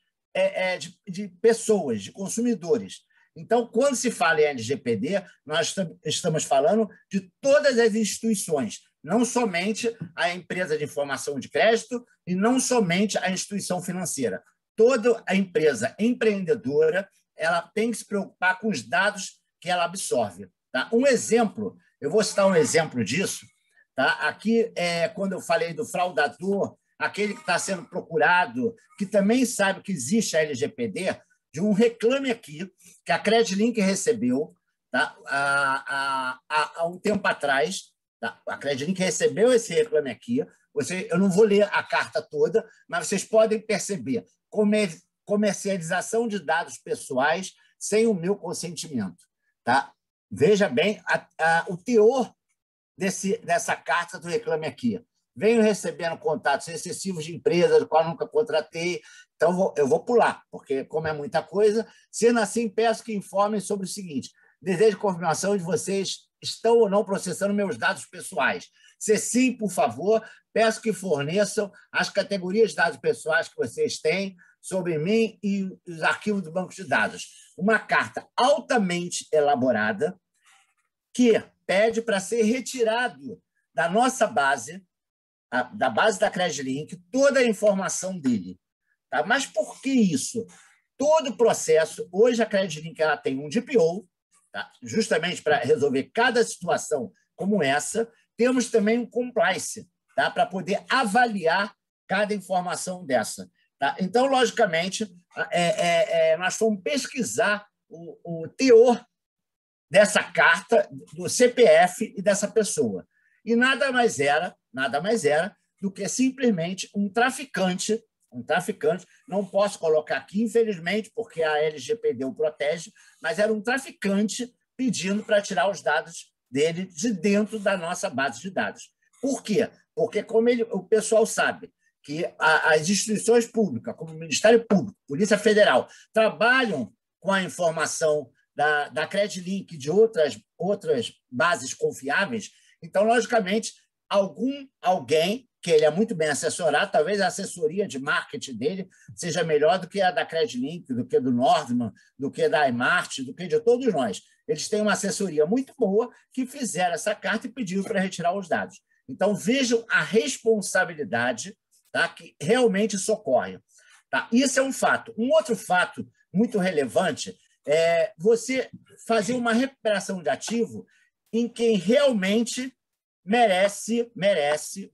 B: de pessoas, de consumidores. Então, quando se fala em LGPD, nós estamos falando de todas as instituições, não somente a empresa de informação de crédito e não somente a instituição financeira. Toda a empresa empreendedora ela tem que se preocupar com os dados que ela absorve. Tá? Um exemplo, eu vou citar um exemplo disso. Tá? Aqui, quando eu falei do fraudador, aquele que está sendo procurado, que também sabe que existe a LGPD, de um reclame aqui que a Credilink recebeu, tá? há um tempo atrás. Tá? A Credilink recebeu esse reclame aqui. Eu não vou ler a carta toda, mas vocês podem perceber comercialização de dados pessoais sem o meu consentimento. Tá? Veja bem o teor dessa carta do reclame aqui. Venho recebendo contatos excessivos de empresas, do qual nunca contratei, então eu vou pular, porque, como é muita coisa, sendo assim, peço que informem sobre o seguinte: desejo confirmação de vocês estão ou não processando meus dados pessoais. Se sim, por favor, peço que forneçam as categorias de dados pessoais que vocês têm sobre mim e os arquivos do banco de dados. Uma carta altamente elaborada que pede para ser retirado da nossa base, da base da Credilink, toda a informação dele. Tá? Mas por que isso? Todo o processo, hoje a Credilink ela tem um DPO, tá? Justamente para resolver cada situação como essa. Temos também um compliance, tá? Para poder avaliar cada informação dessa. Tá? Então, logicamente, nós fomos pesquisar o teor dessa carta, do CPF e dessa pessoa. E nada mais era do que simplesmente um traficante, não posso colocar aqui, infelizmente, porque a LGPD o protege, mas era um traficante pedindo para tirar os dados dele de dentro da nossa base de dados. Por quê? Porque, como o pessoal sabe, que as instituições públicas, como o Ministério Público, Polícia Federal, trabalham com a informação da Credilink e de outras bases confiáveis, então, logicamente, alguém que ele é muito bem assessorado, talvez a assessoria de marketing dele seja melhor do que a da Credilink, do que do Nordman, do que da iMart, do que de todos nós. Eles têm uma assessoria muito boa que fizeram essa carta e pediram para retirar os dados. Então, vejam a responsabilidade, tá, que realmente socorre. Tá? Isso é um fato. Um outro fato muito relevante é você fazer uma recuperação de ativo em quem realmente merece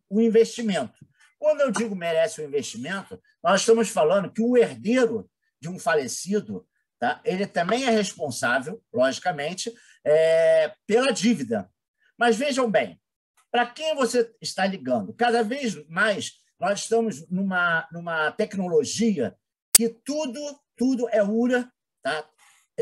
B: o investimento. Quando eu digo merece o investimento, nós estamos falando que o herdeiro de um falecido, tá, ele também é responsável, logicamente, pela dívida. Mas vejam bem, para quem você está ligando? Cada vez mais nós estamos numa tecnologia que tudo é URA, tá?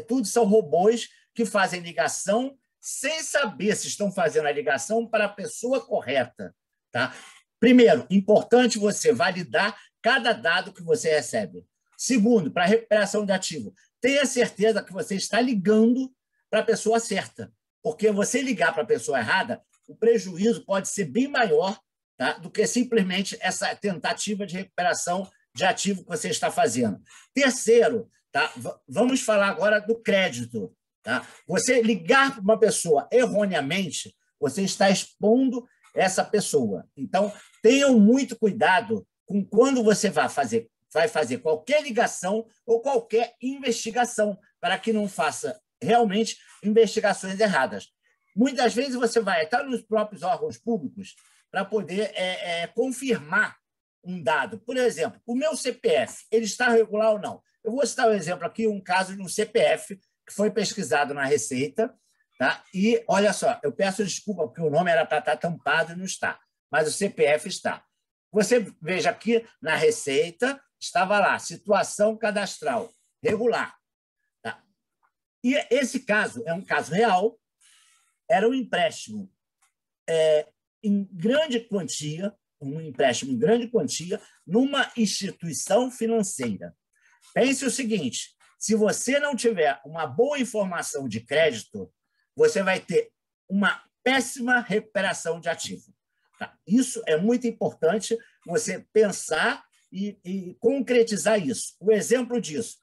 B: Tudo são robôs que fazem ligação sem saber se estão fazendo a ligação para a pessoa correta. Tá? Primeiro, importante você validar cada dado que você recebe. Segundo, para a recuperação de ativo, tenha certeza que você está ligando para a pessoa certa, porque você ligar para a pessoa errada, o prejuízo pode ser bem maior, tá, do que simplesmente essa tentativa de recuperação de ativo que você está fazendo. Terceiro, tá, vamos falar agora do crédito. Tá? Você ligar para uma pessoa erroneamente, você está expondo essa pessoa. Então, tenham muito cuidado com quando você vai fazer qualquer ligação ou qualquer investigação, para que não faça realmente investigações erradas. Muitas vezes você vai estar nos próprios órgãos públicos para poder confirmar um dado. Por exemplo, o meu CPF, ele está regular ou não? Eu vou citar um exemplo aqui, um caso de um CPF que foi pesquisado na Receita, tá? E, olha só, eu peço desculpa, porque o nome era para estar tampado e não está, mas o CPF está. Você veja aqui na Receita, estava lá, situação cadastral regular. Tá? E esse caso é um caso real, era um empréstimo em grande quantia, numa instituição financeira. Pense o seguinte, Se você não tiver uma boa informação de crédito, você vai ter uma péssima recuperação de ativo. Tá? Isso é muito importante, você pensar e concretizar isso. O exemplo disso,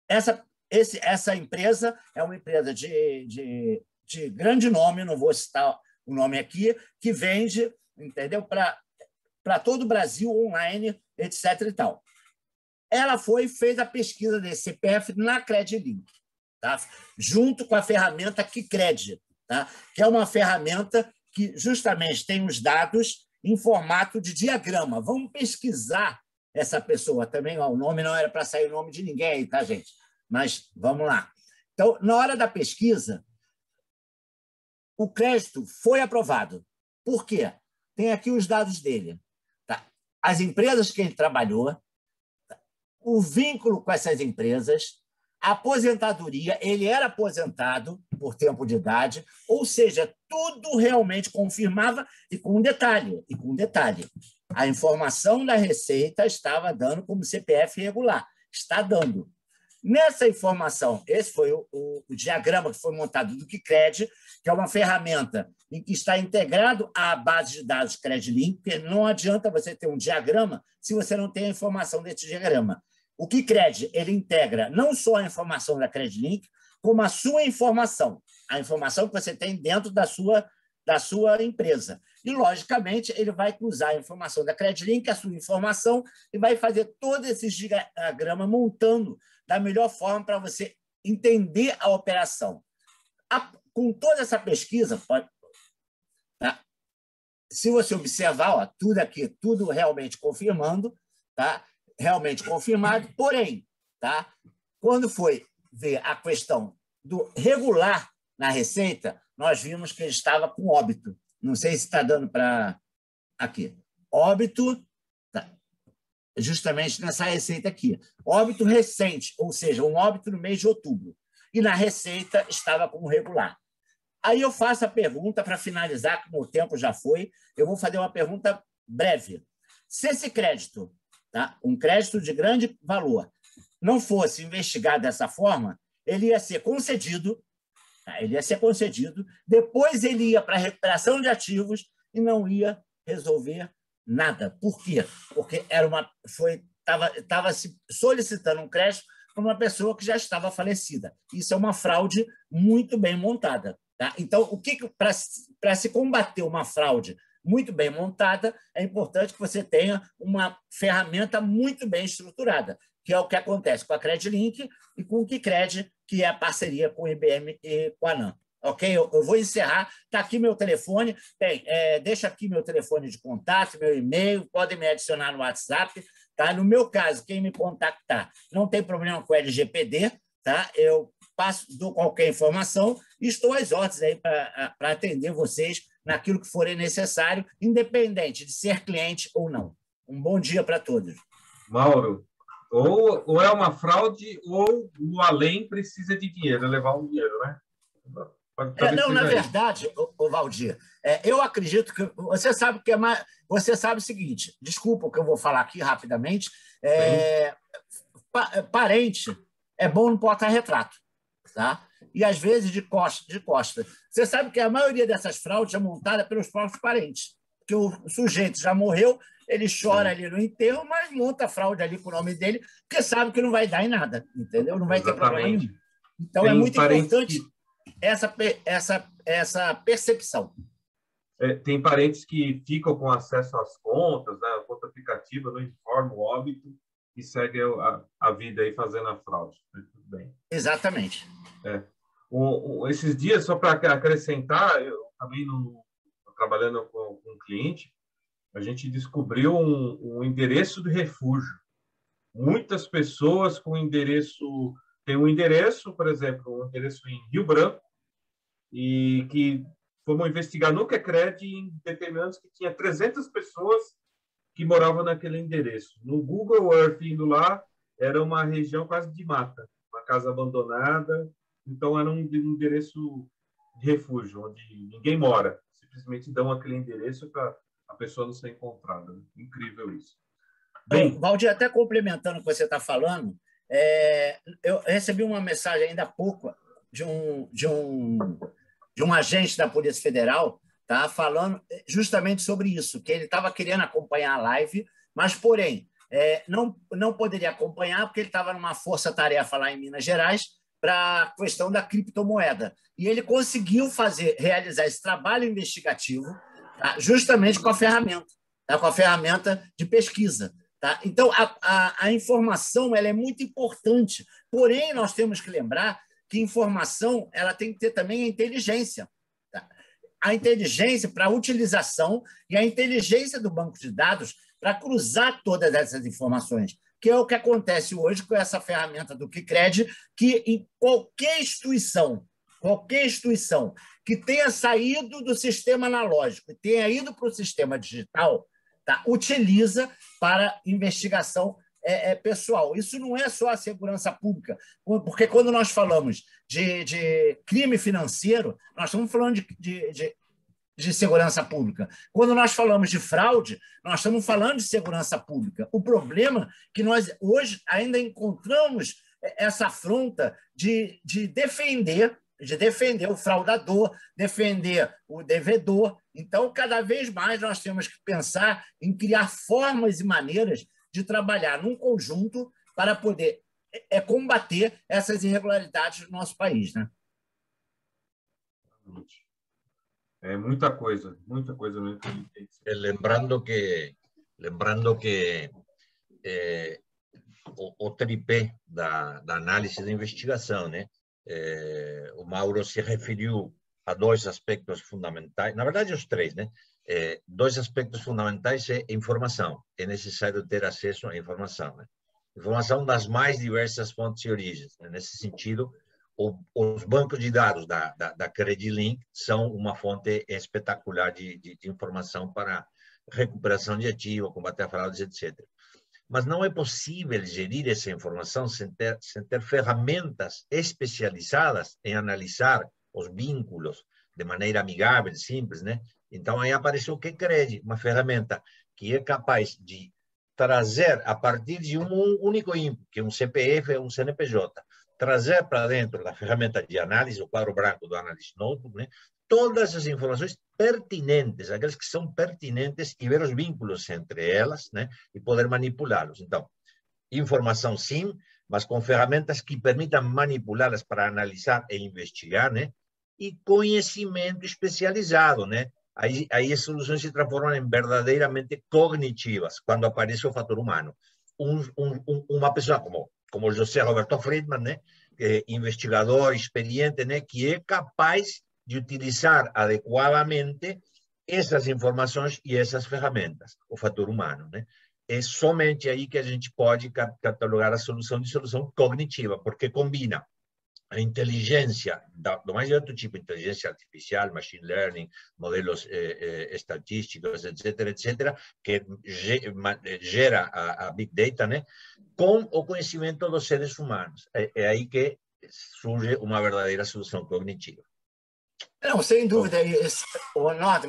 B: essa empresa é uma empresa de grande nome, não vou citar o nome aqui, que vende, entendeu, para todo o Brasil, online, etc. e tal. Ela fez a pesquisa desse CPF na Credilink, tá? Junto com a ferramenta KiCred, tá? Que é uma ferramenta que justamente tem os dados em formato de diagrama. Vamos pesquisar essa pessoa também. Ó, o nome não era para sair o nome de ninguém aí, tá, gente? Mas vamos lá. Então, na hora da pesquisa, o crédito foi aprovado. Por quê? Tem aqui os dados dele. Tá? As empresas que ele trabalhou, o vínculo com essas empresas, a aposentadoria, ele era aposentado por tempo de idade, ou seja, tudo realmente confirmava, e com um detalhe, a informação da Receita estava dando como CPF regular, está dando. Nessa informação, esse foi o diagrama que foi montado do KiCred, que é uma ferramenta em que está integrado à base de dados Credilink, porque não adianta você ter um diagrama se você não tem a informação desse diagrama. O KiCred, ele integra não só a informação da Credilink, como a sua informação, a informação que você tem dentro da sua empresa. E, logicamente, ele vai cruzar a informação da Credilink, a sua informação, e vai fazer todo esse diagrama montando da melhor forma para você entender a operação. Com toda essa pesquisa, tá? Se você observar, ó, tudo aqui, tudo realmente confirmando, tá? Realmente confirmado, porém, tá? Quando foi ver a questão do regular na Receita, nós vimos que ele estava com óbito. Não sei se está dando para... Aqui. Óbito, tá? Justamente nessa Receita aqui. Óbito recente, ou seja, um óbito no mês de outubro. E na Receita estava como regular. Aí eu faço a pergunta, para finalizar, como o tempo já foi, eu vou fazer uma pergunta breve. Se esse crédito, tá? Um crédito de grande valor, não fosse investigado dessa forma, ele ia ser concedido, tá? Ele ia ser concedido, depois ele ia para a recuperação de ativos e não ia resolver nada. Por quê? Porque estava se solicitando um crédito para uma pessoa que já estava falecida. Isso é uma fraude muito bem montada. Tá? Então, para se combater uma fraude muito bem montada, é importante que você tenha uma ferramenta muito bem estruturada, que é o que acontece com a Credilink e com o KiCred, que é a parceria com o IBM e com a ANAM. Ok? Eu vou encerrar. Está aqui meu telefone. Deixa aqui meu telefone de contato, meu e-mail, podem me adicionar no WhatsApp. Tá? No meu caso, quem me contactar não tem problema com o LGPD, tá? Eu dou qualquer informação e estou às ordens aí para atender vocês naquilo que forem necessário, independente de ser cliente ou não. Um bom dia para todos.
A: Mauro, ou é uma fraude ou o além precisa de dinheiro, levar um dinheiro, né?
B: Não, na verdade, Valdir, eu acredito que você sabe que você sabe o seguinte, desculpa o que eu vou falar aqui rapidamente, parente é bom no porta-retrato, tá? E às vezes de costa. Você sabe que a maioria dessas fraudes é montada pelos próprios parentes, porque o sujeito já morreu, ele chora ali no enterro, mas monta a fraude ali com o nome dele, porque sabe que não vai dar em nada, entendeu? Não vai ter problema nenhum. Então é muito importante essa percepção.
A: Tem parentes que ficam com acesso às contas, né? A conta aplicativa não informa o óbito e segue a vida aí fazendo a fraude. Tudo bem.
B: Exatamente.
A: Esses dias, só para acrescentar, eu também trabalhando com um cliente, a gente descobriu um endereço de refúgio. Muitas pessoas com endereço... Tem um endereço, por exemplo, um endereço em Rio Branco, e que fomos investigar no KiCred e determinamos que tinha 300 pessoas que moravam naquele endereço. No Google Earth, indo lá, era uma região quase de mata, uma casa abandonada, então era um endereço de refúgio, onde ninguém mora. Simplesmente dão aquele endereço para a pessoa não ser encontrada. Incrível isso.
B: Bem, Valdir, até complementando o que você está falando, Eu recebi uma mensagem ainda há pouco de um agente da Polícia Federal, tá, falando justamente sobre isso, que ele estava querendo acompanhar a live, mas, porém, não poderia acompanhar porque ele estava numa força-tarefa lá em Minas Gerais para a questão da criptomoeda. E ele conseguiu realizar esse trabalho investigativo, tá, justamente com a ferramenta de pesquisa. Tá? Então, a informação ela é muito importante, porém, nós temos que lembrar que informação ela tem que ter também a inteligência. Tá? A inteligência para a utilização e a inteligência do banco de dados para cruzar todas essas informações, que é o que acontece hoje com essa ferramenta do Kicred, que em qualquer instituição que tenha saído do sistema analógico e tenha ido para o sistema digital, tá, utiliza para investigação pessoal. Isso não é só a segurança pública, porque quando nós falamos de crime financeiro, nós estamos falando de segurança pública. Quando nós falamos de fraude, nós estamos falando de segurança pública. O problema é que nós hoje ainda encontramos essa afronta de defender o fraudador, defender o devedor. Então, cada vez mais nós temos que pensar em criar formas e maneiras de trabalhar num conjunto para poder combater essas irregularidades do nosso país, né?
A: É muita coisa mesmo.
C: Lembrando que o tripé da análise da investigação, né? O Mauro se referiu a dois aspectos fundamentais, na verdade os três, né? Dois aspectos fundamentais é informação. É necessário ter acesso à informação, né? Informação das mais diversas fontes e origens. Né? Nesse sentido, os bancos de dados da CreditLink são uma fonte espetacular de informação para recuperação de ativos, combater a fraudes, etc. Mas não é possível gerir essa informação sem ter ferramentas especializadas em analisar os vínculos de maneira amigável, simples, né? Então, aí apareceu o Kicred, uma ferramenta que é capaz de trazer, a partir de um único input, que é um CPF ou um CNPJ, trazer para dentro da ferramenta de análise, o quadro branco do Analyst Notebook, né? Todas as informações pertinentes, aquelas que são pertinentes, e ver os vínculos entre elas, né? E poder manipulá-los. Então, informação sim, mas com ferramentas que permitam manipulá-las para analisar e investigar, né? E conhecimento especializado, né? Aí as soluções se transformam em verdadeiramente cognitivas, quando aparece o fator humano. Uma pessoa como José Roberto Friedman, né? Investigador experiente, né? Que é capaz de utilizar adequadamente essas informações e essas ferramentas, o fator humano, né? É somente aí que a gente pode catalogar a solução de solução cognitiva, porque combina a inteligência do mais alto tipo, inteligência artificial, machine learning, modelos estatísticos, etc., que gera a Big Data, né? Com o conhecimento dos seres humanos. É aí que surge uma verdadeira solução cognitiva.
B: Não, sem dúvida.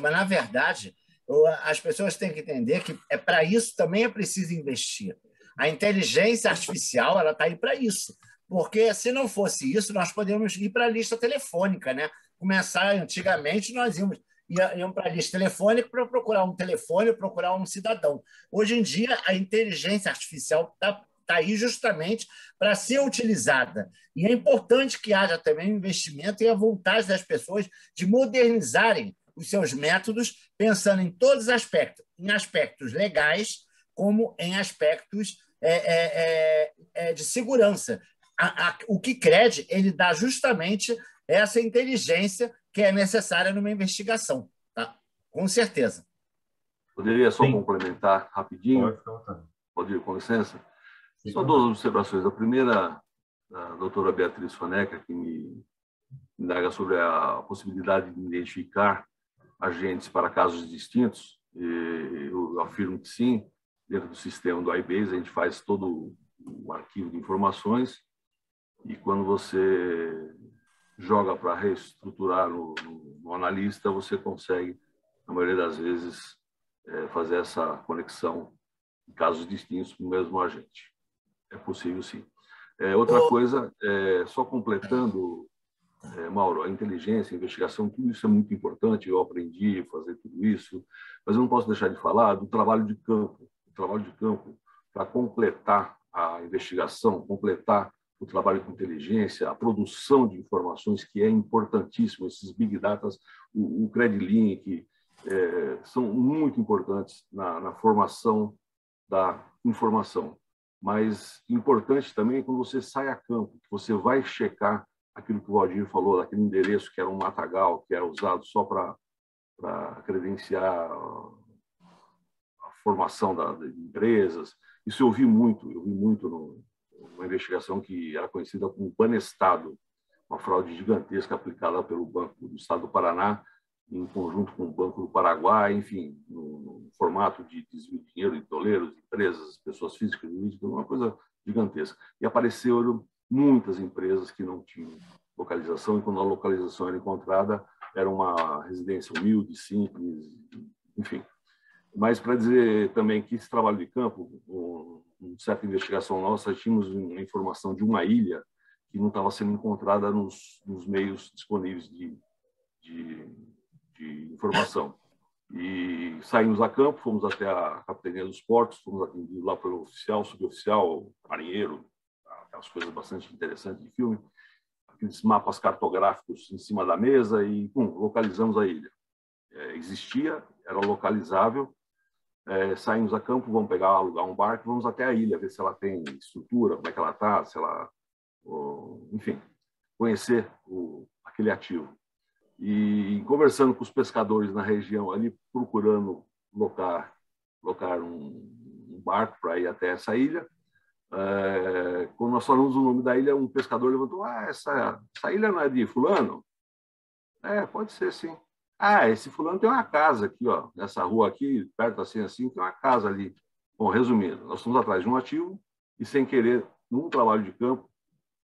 B: Mas, na verdade, as pessoas têm que entender que para isso também é preciso investir. A inteligência artificial está aí para isso. Porque, se não fosse isso, nós podemos ir para a lista telefônica, né? Começar, antigamente, nós íamos para a lista telefônica para procurar um telefone, procurar um cidadão. Hoje em dia, a inteligência artificial está aí justamente para ser utilizada. E é importante que haja também um investimento e a vontade das pessoas de modernizarem os seus métodos, pensando em todos os aspectos, em aspectos legais, como em aspectos de segurança. O Kicred, ele dá justamente essa inteligência que é necessária numa investigação, tá? Com certeza.
D: Poderia só complementar rapidinho? Pode ir, com licença? Só duas observações. A primeira, a doutora Beatriz Faneca, que me indaga sobre a possibilidade de identificar agentes para casos distintos. Eu afirmo que sim, dentro do sistema do iBase, a gente faz todo o arquivo de informações e quando você joga para reestruturar no analista, você consegue, na maioria das vezes, fazer essa conexão em casos distintos com o mesmo agente. É possível, sim. Outra coisa, só completando, Mauro, a inteligência, a investigação, tudo isso é muito importante, eu aprendi a fazer tudo isso, mas eu não posso deixar de falar do trabalho de campo. O trabalho de campo para completar a investigação, completar o trabalho com inteligência, a produção de informações, que é importantíssimo, esses big data, o CredLink, são muito importantes na formação da informação. Mas importante também quando você sai a campo, que você vai checar aquilo que o Valdir falou, daquele endereço que era um matagal, que era usado só para credenciar a formação de empresas. Isso eu vi muito numa investigação que era conhecida como Banestado, uma fraude gigantesca aplicada pelo Banco do Estado do Paraná, em conjunto com o Banco do Paraguai, enfim, no formato de desvio de dinheiro de doleiros, empresas, pessoas físicas, jurídicas, uma coisa gigantesca. E apareceram muitas empresas que não tinham localização, e quando a localização era encontrada, era uma residência humilde, simples, enfim. Mas para dizer também que esse trabalho de campo, uma certa investigação nossa, tínhamos uma informação de uma ilha que não estava sendo encontrada nos meios disponíveis de informação. E saímos a campo, fomos até a Capitania dos Portos, fomos atendidos lá pelo oficial, suboficial, marinheiro, aquelas coisas bastante interessantes de filme, aqueles mapas cartográficos em cima da mesa e, localizamos a ilha. Existia, era localizável, saímos a campo, vamos alugar um barco, vamos até a ilha, ver se ela tem estrutura, como é que ela está, se ela... enfim, conhecer aquele ativo. E conversando com os pescadores na região ali, procurando locar um barco para ir até essa ilha. Quando nós falamos o nome da ilha, um pescador levantou: essa ilha não é de fulano? Pode ser, sim. Esse fulano tem uma casa aqui, ó, nessa rua aqui, perto assim, tem uma casa ali. Bom, resumindo, nós estamos atrás de um ativo e, sem querer, num trabalho de campo,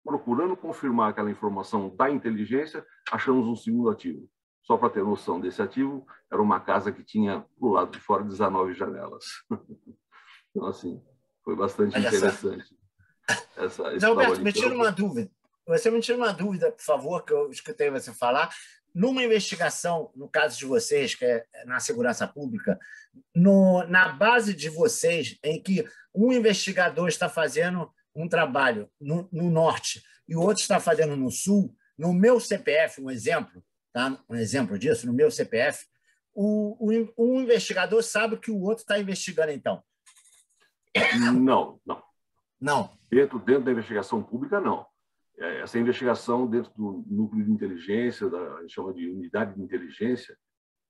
D: procurando confirmar aquela informação da inteligência, achamos um segundo ativo. Só para ter noção desse ativo, era uma casa que tinha, do lado de fora, 19 janelas. Então, assim, foi bastante interessante.
B: Alberto, me tira uma dúvida. Você me tira uma dúvida, por favor, que eu escutei você falar. Numa investigação, no caso de vocês, que é na segurança pública, na base de vocês, em que um investigador está fazendo um trabalho no norte e o outro está fazendo no sul, no meu CPF, um exemplo, tá? Um exemplo disso, no meu CPF, um investigador sabe o que o outro está investigando, então?
D: Não. Dentro da investigação pública, não. Essa investigação dentro do núcleo de inteligência, a gente chama de unidade de inteligência,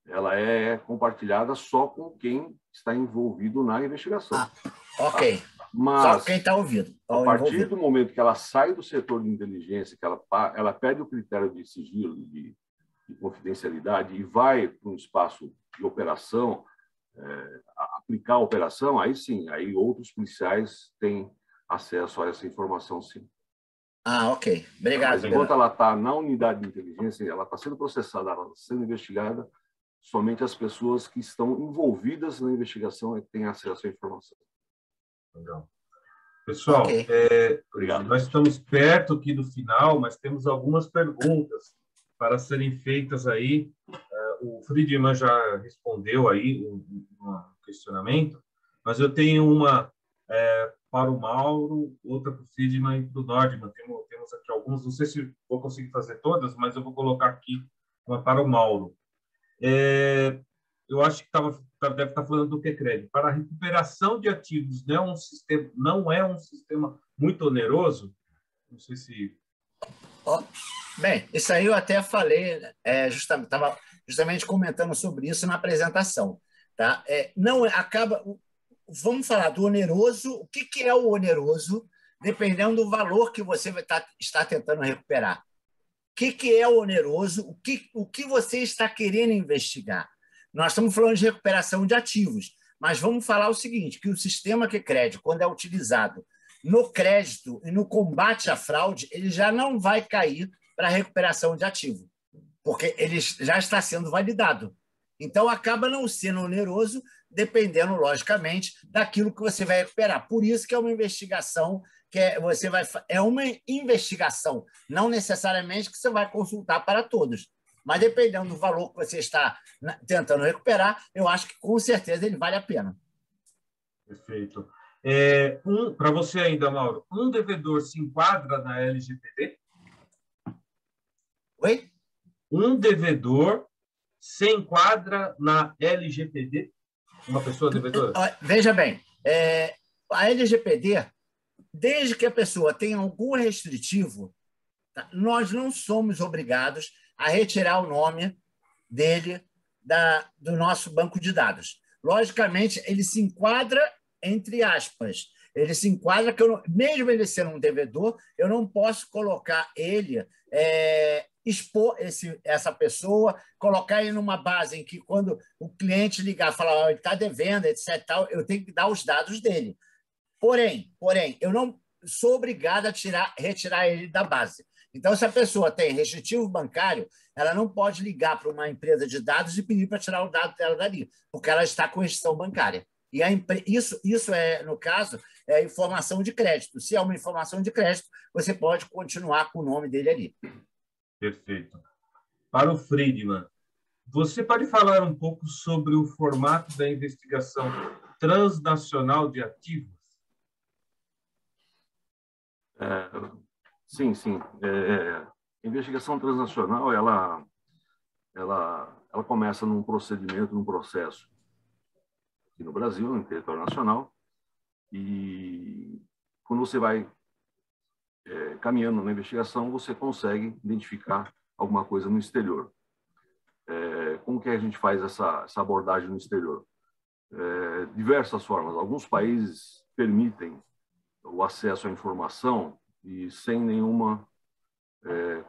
D: ela é compartilhada só com quem está envolvido na investigação.
B: Ok.
D: Mas,
B: só quem está ouvido.
D: A partir do momento que ela sai do setor de inteligência, que ela perde o critério de sigilo, de confidencialidade, e vai para um espaço de operação, aplicar a operação, aí sim, aí outros policiais têm acesso a essa informação, sim.
B: Ok. Obrigado.
D: Mas enquanto ela está na unidade de inteligência, ela está sendo processada, ela está sendo investigada, somente as pessoas que estão envolvidas na investigação é que têm acesso à informação.
A: Legal. Pessoal, nós estamos perto aqui do final, mas temos algumas perguntas para serem feitas aí. O Friedman já respondeu aí um questionamento, mas eu tenho uma para o Mauro, outra para o Friedman e para o Nordman. Temos aqui alguns, não sei se vou conseguir fazer todas, mas eu vou colocar aqui uma para o Mauro. Eu acho que deve estar falando do QCred. Para a recuperação de ativos, não é um sistema muito oneroso? Não sei se...
B: Bem, isso aí eu até falei, estava justamente comentando sobre isso na apresentação. Tá? Vamos falar do oneroso. O que é o oneroso, dependendo do valor que você está tentando recuperar. O que é o oneroso? O que você está querendo investigar? Nós estamos falando de recuperação de ativos, mas vamos falar o seguinte, que o sistema QCred, quando é utilizado no crédito e no combate à fraude, ele já não vai cair para a recuperação de ativo, porque ele já está sendo validado. Então, acaba não sendo oneroso, dependendo, logicamente, daquilo que você vai recuperar. Por isso que é uma investigação é uma investigação, não necessariamente que você vai consultar para todos, mas dependendo do valor que você está tentando recuperar, eu acho que com certeza ele vale a pena.
A: Perfeito. Para você ainda, Mauro, um devedor se enquadra na LGPD?
B: Oi?
A: Um devedor se enquadra na LGPD? Uma pessoa devedora?
B: Veja bem, a LGPD, desde que a pessoa tenha algum restritivo, tá? Nós não somos obrigados a retirar o nome dele do nosso banco de dados. Logicamente, ele se enquadra entre aspas. Ele se enquadra que, mesmo ele sendo um devedor, eu não posso colocar ele, expor essa pessoa, colocar ele numa base em que, quando o cliente ligar e falar ele está devendo, etc., eu tenho que dar os dados dele. Porém, eu não sou obrigado a retirar ele da base. Então, se a pessoa tem restritivo bancário, ela não pode ligar para uma empresa de dados e pedir para tirar o dado dela dali, porque ela está com restrição bancária. E isso no caso, é informação de crédito. Se é uma informação de crédito, você pode continuar com o nome dele ali.
A: Perfeito. Para o Friedman, você pode falar um pouco sobre o formato da investigação transnacional de ativos?
D: Sim. A investigação transnacional, ela começa num procedimento, num processo aqui no Brasil, no território nacional, e quando você vai caminhando na investigação, você consegue identificar alguma coisa no exterior. Como que a gente faz essa abordagem no exterior? Diversas formas. Alguns países permitem o acesso à informação e sem nenhuma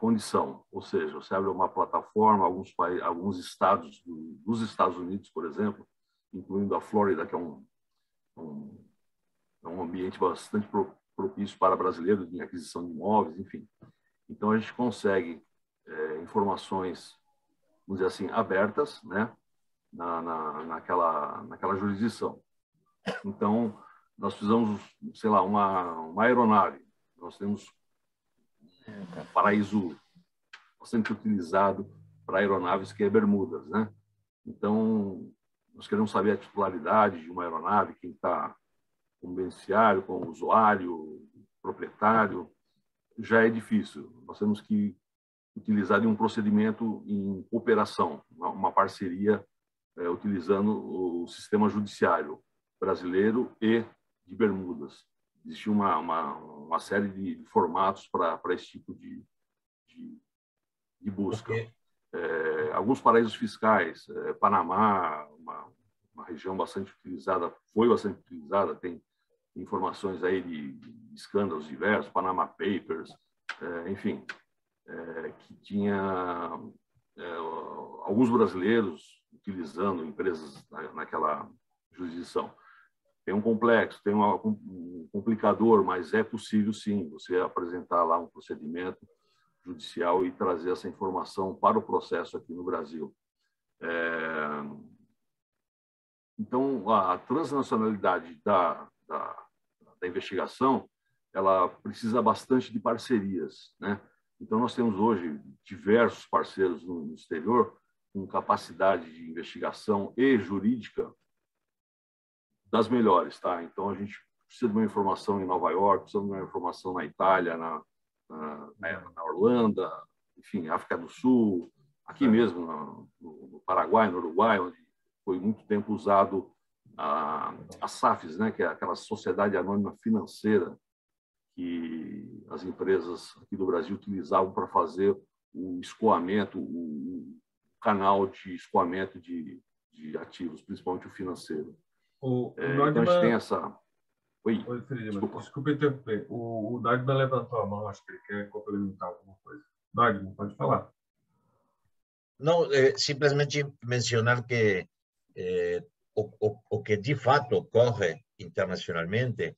D: condição. Ou seja, você abre uma plataforma, alguns estados dos Estados Unidos, por exemplo, incluindo a Flórida, que é um ambiente bastante propício para brasileiros em aquisição de imóveis, enfim. Então, a gente consegue informações, vamos dizer assim, abertas, né, naquela jurisdição. Então, nós precisamos, sei lá, uma aeronave. Nós temos um paraíso bastante utilizado para aeronaves, que é Bermudas, né? Então, nós queremos saber a titularidade de uma aeronave, quem está como beneficiário, como usuário, proprietário. Já é difícil. Nós temos que utilizar um procedimento em cooperação, uma parceria, utilizando o sistema judiciário brasileiro e de Bermudas. Existe uma série de formatos para esse tipo de busca. Okay. Alguns paraísos fiscais, Panamá, uma região bastante utilizada, foi bastante utilizada, tem informações aí de escândalos diversos, Panama Papers, enfim, que tinha alguns brasileiros utilizando empresas naquela jurisdição. Tem um complexo, tem um complicador, mas é possível, sim, você apresentar lá um procedimento judicial e trazer essa informação para o processo aqui no Brasil. Então, a transnacionalidade da investigação, ela precisa bastante de parcerias, né? Então, nós temos hoje diversos parceiros no exterior com capacidade de investigação e jurídica das melhores, tá? Então, a gente precisa de uma informação em Nova York, precisa de uma informação na Itália, na Holanda, enfim, África do Sul, aqui mesmo no Paraguai, no Uruguai, onde foi muito tempo usado a SAFs, né, que é aquela sociedade anônima financeira que as empresas aqui do Brasil utilizavam para fazer o escoamento, o canal de escoamento de ativos, principalmente o financeiro. Então, a gente tem essa...
A: Oi, Friedman, desculpa interromper. O Nordman levantou a mão, acho que ele quer complementar alguma coisa. Nordman, pode falar.
C: Não, simplesmente mencionar que o que de fato ocorre internacionalmente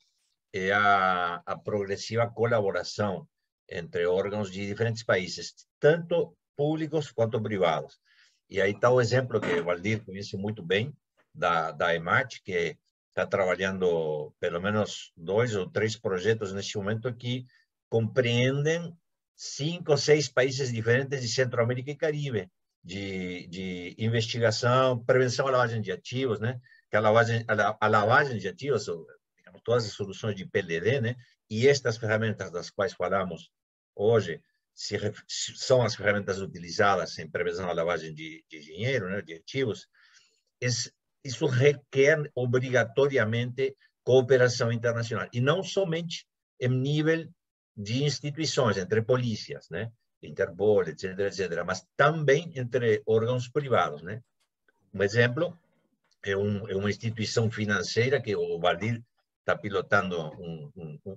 C: é a progressiva colaboração entre órgãos de diferentes países, tanto públicos quanto privados. E aí está o exemplo que o Valdir conhece muito bem, da EMAT, que está trabalhando pelo menos 2 ou 3 projetos neste momento que compreendem 5 ou 6 países diferentes de Centro-América e Caribe, de investigação, prevenção à lavagem de ativos, né? Que a lavagem de ativos, digamos, todas as soluções de PLD, né? E estas ferramentas das quais falamos hoje são as ferramentas utilizadas em prevenção à lavagem de dinheiro, né? De ativos. Isso requer obrigatoriamente cooperação internacional, e não somente em nível de instituições, entre polícias, né? Interpol, etc., etc., mas também entre órgãos privados, né? Um exemplo é uma instituição financeira que o Valdir está pilotando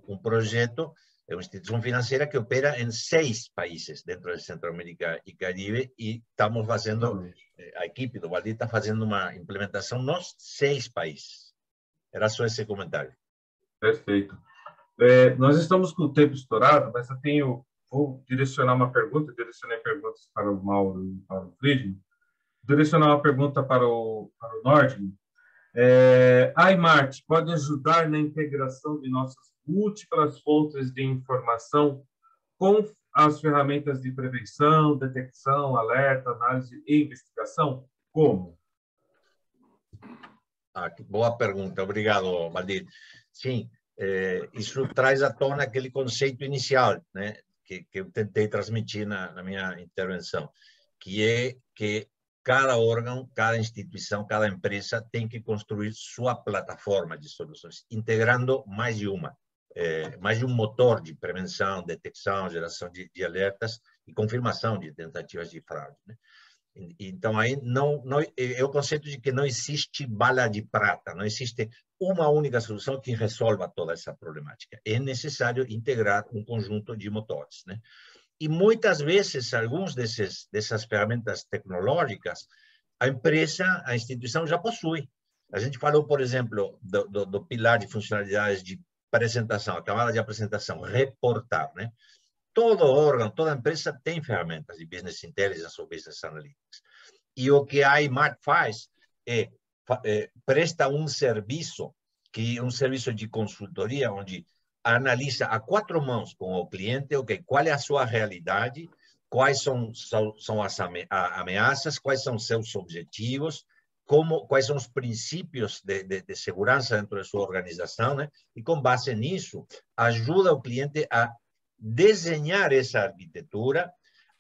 C: um projeto, é uma instituição financeira que opera em 6 países dentro de Centro-América e Caribe, e estamos fazendo, a equipe do Valdir está fazendo uma implementação nos 6 países. Era só esse comentário.
A: Perfeito. Nós estamos com o tempo estourado, mas vou direcionar uma pergunta, direcionei perguntas para o Mauro e para o Friedman, direcionar uma pergunta para o Nordman. A iMart pode ajudar na integração de nossas múltiplas fontes de informação com as ferramentas de prevenção, detecção, alerta, análise e investigação? Como?
C: Que boa pergunta. Obrigado, Valdir. Sim, isso traz à tona aquele conceito inicial, né, que eu tentei transmitir na minha intervenção, que é que cada órgão, cada instituição, cada empresa tem que construir sua plataforma de soluções, integrando mais de um motor de prevenção, detecção, geração de alertas e confirmação de tentativas de fraude, né? Então, aí é o conceito de que não existe bala de prata, não existe uma única solução que resolva toda essa problemática. É necessário integrar um conjunto de motores, né? E muitas vezes, algumas dessas ferramentas tecnológicas, a empresa, a instituição já possui. A gente falou, por exemplo, do pilar de funcionalidades de apresentação, a camada de apresentação, reportar, né? Todo órgão, toda empresa tem ferramentas de business intelligence ou business analytics. E o que a iMart faz presta um serviço de consultoria, onde analisa a 4 mãos com o cliente, qual é a sua realidade, quais são as ameaças, quais são seus objetivos, quais são os princípios de segurança dentro da sua organização, né? E com base nisso, ajuda o cliente a desenhar essa arquitetura,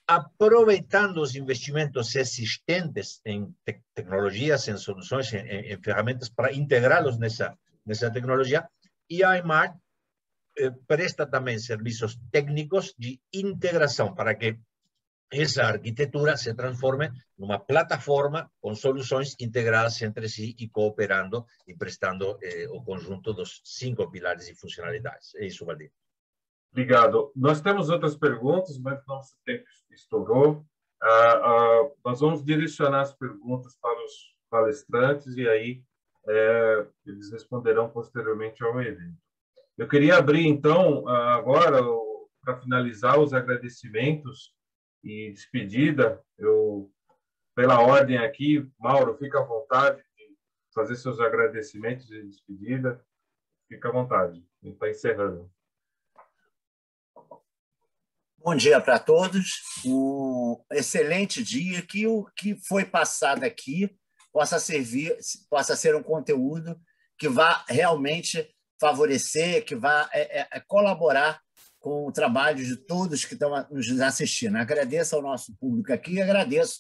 C: aproveitando os investimentos existentes em tecnologias, em soluções, em ferramentas para integrá-los nessa tecnologia. E a iMart presta também serviços técnicos de integração para que essa arquitetura se transforme numa plataforma com soluções integradas entre si e cooperando e prestando o conjunto dos 5 pilares de funcionalidades. É isso, Valdir.
A: Obrigado. Nós temos outras perguntas, mas nosso tempo estourou. Nós vamos direcionar as perguntas para os palestrantes e aí eles responderão posteriormente ao evento. Eu queria abrir, então, agora, para finalizar, os agradecimentos e despedida. Pela ordem aqui, Mauro, fica à vontade de fazer seus agradecimentos e despedida. Fica à vontade. A gente está encerrando.
B: Bom dia para todos. Um excelente dia. Que o que foi passado aqui possa ser um conteúdo que vá realmente favorecer, que vá colaborar com o trabalho de todos que estão nos assistindo. Agradeço ao nosso público aqui, agradeço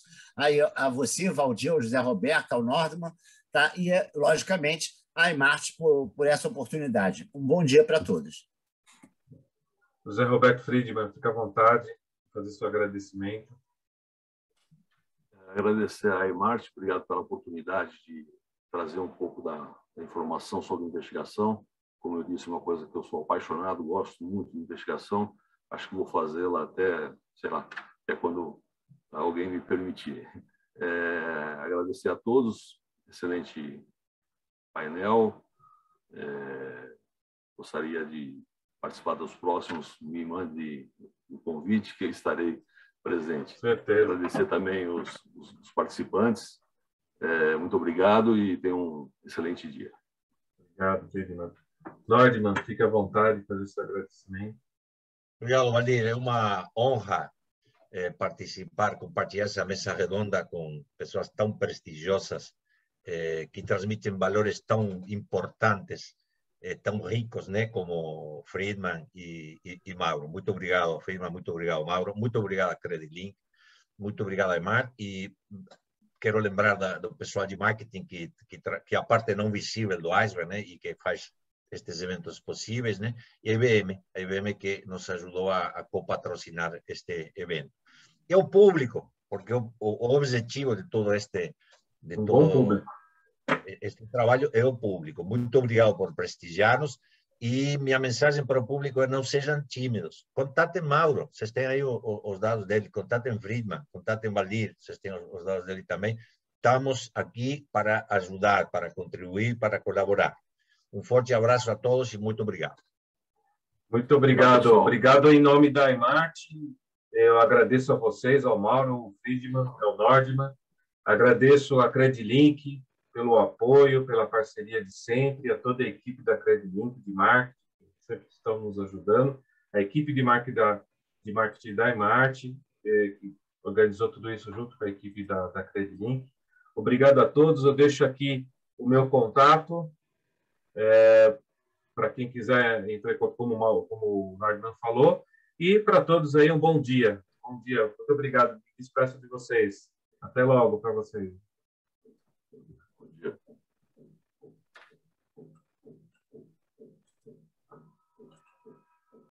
B: a você, Valdir, ao José Roberto, ao Nordman, tá? E, logicamente, a iMart por essa oportunidade. Um bom dia para todos.
A: José Roberto Friedman, fica à vontade de fazer seu agradecimento.
D: Agradecer à iMart, obrigado pela oportunidade de trazer um pouco da informação sobre investigação. Como eu disse, uma coisa que eu sou apaixonado, gosto muito de investigação. Acho que vou fazê-la até, sei lá, até quando alguém me permitir. Agradecer a todos, excelente painel. Gostaria de participar dos próximos, me mande o convite que eu estarei presente.
A: Certeza.
D: Agradecer também os participantes. Muito obrigado e tenham um excelente dia.
A: Obrigado, Ferdinando. Nordman, fique à vontade de fazer seu agradecimento.
C: Obrigado, Valdir. É uma honra participar, compartilhar essa mesa redonda com pessoas tão prestigiosas que transmitem valores tão importantes, tão ricos, né, como Friedman e Mauro. Muito obrigado, Friedman. Muito obrigado, Mauro. Muito obrigado a Credilink. Muito obrigado, Aymar. E quero lembrar do pessoal de marketing que a parte não visível do iceberg, né, e que faz estes eventos possíveis, né? E a IBM que nos ajudou a copatrocinar este evento. E o público, porque o objetivo de todo este trabalho é o público. Muito obrigado por prestigiar-nos. E minha mensagem para o público é: não sejam tímidos. Contatem Mauro, vocês têm aí os dados dele. Contatem Friedman, contatem Valdir, vocês têm os dados dele também. Estamos aqui para ajudar, para contribuir, para colaborar. Um forte abraço a todos e muito obrigado.
A: Muito obrigado. Obrigado em nome da Aymart. Eu agradeço a vocês, ao Mauro, ao Friedman, ao Nordman. Agradeço a Credilink pelo apoio, pela parceria de sempre, a toda a equipe da Credilink de marketing, que sempre estão nos ajudando, a equipe de marketing da Aymart, que organizou tudo isso junto com a equipe da Credilink. Obrigado a todos. Eu deixo aqui o meu contato. Para quem quiser entrar em contato, como o Nordman falou, e para todos aí um bom dia. Bom dia, muito obrigado. Me despeço de vocês. Até logo para vocês.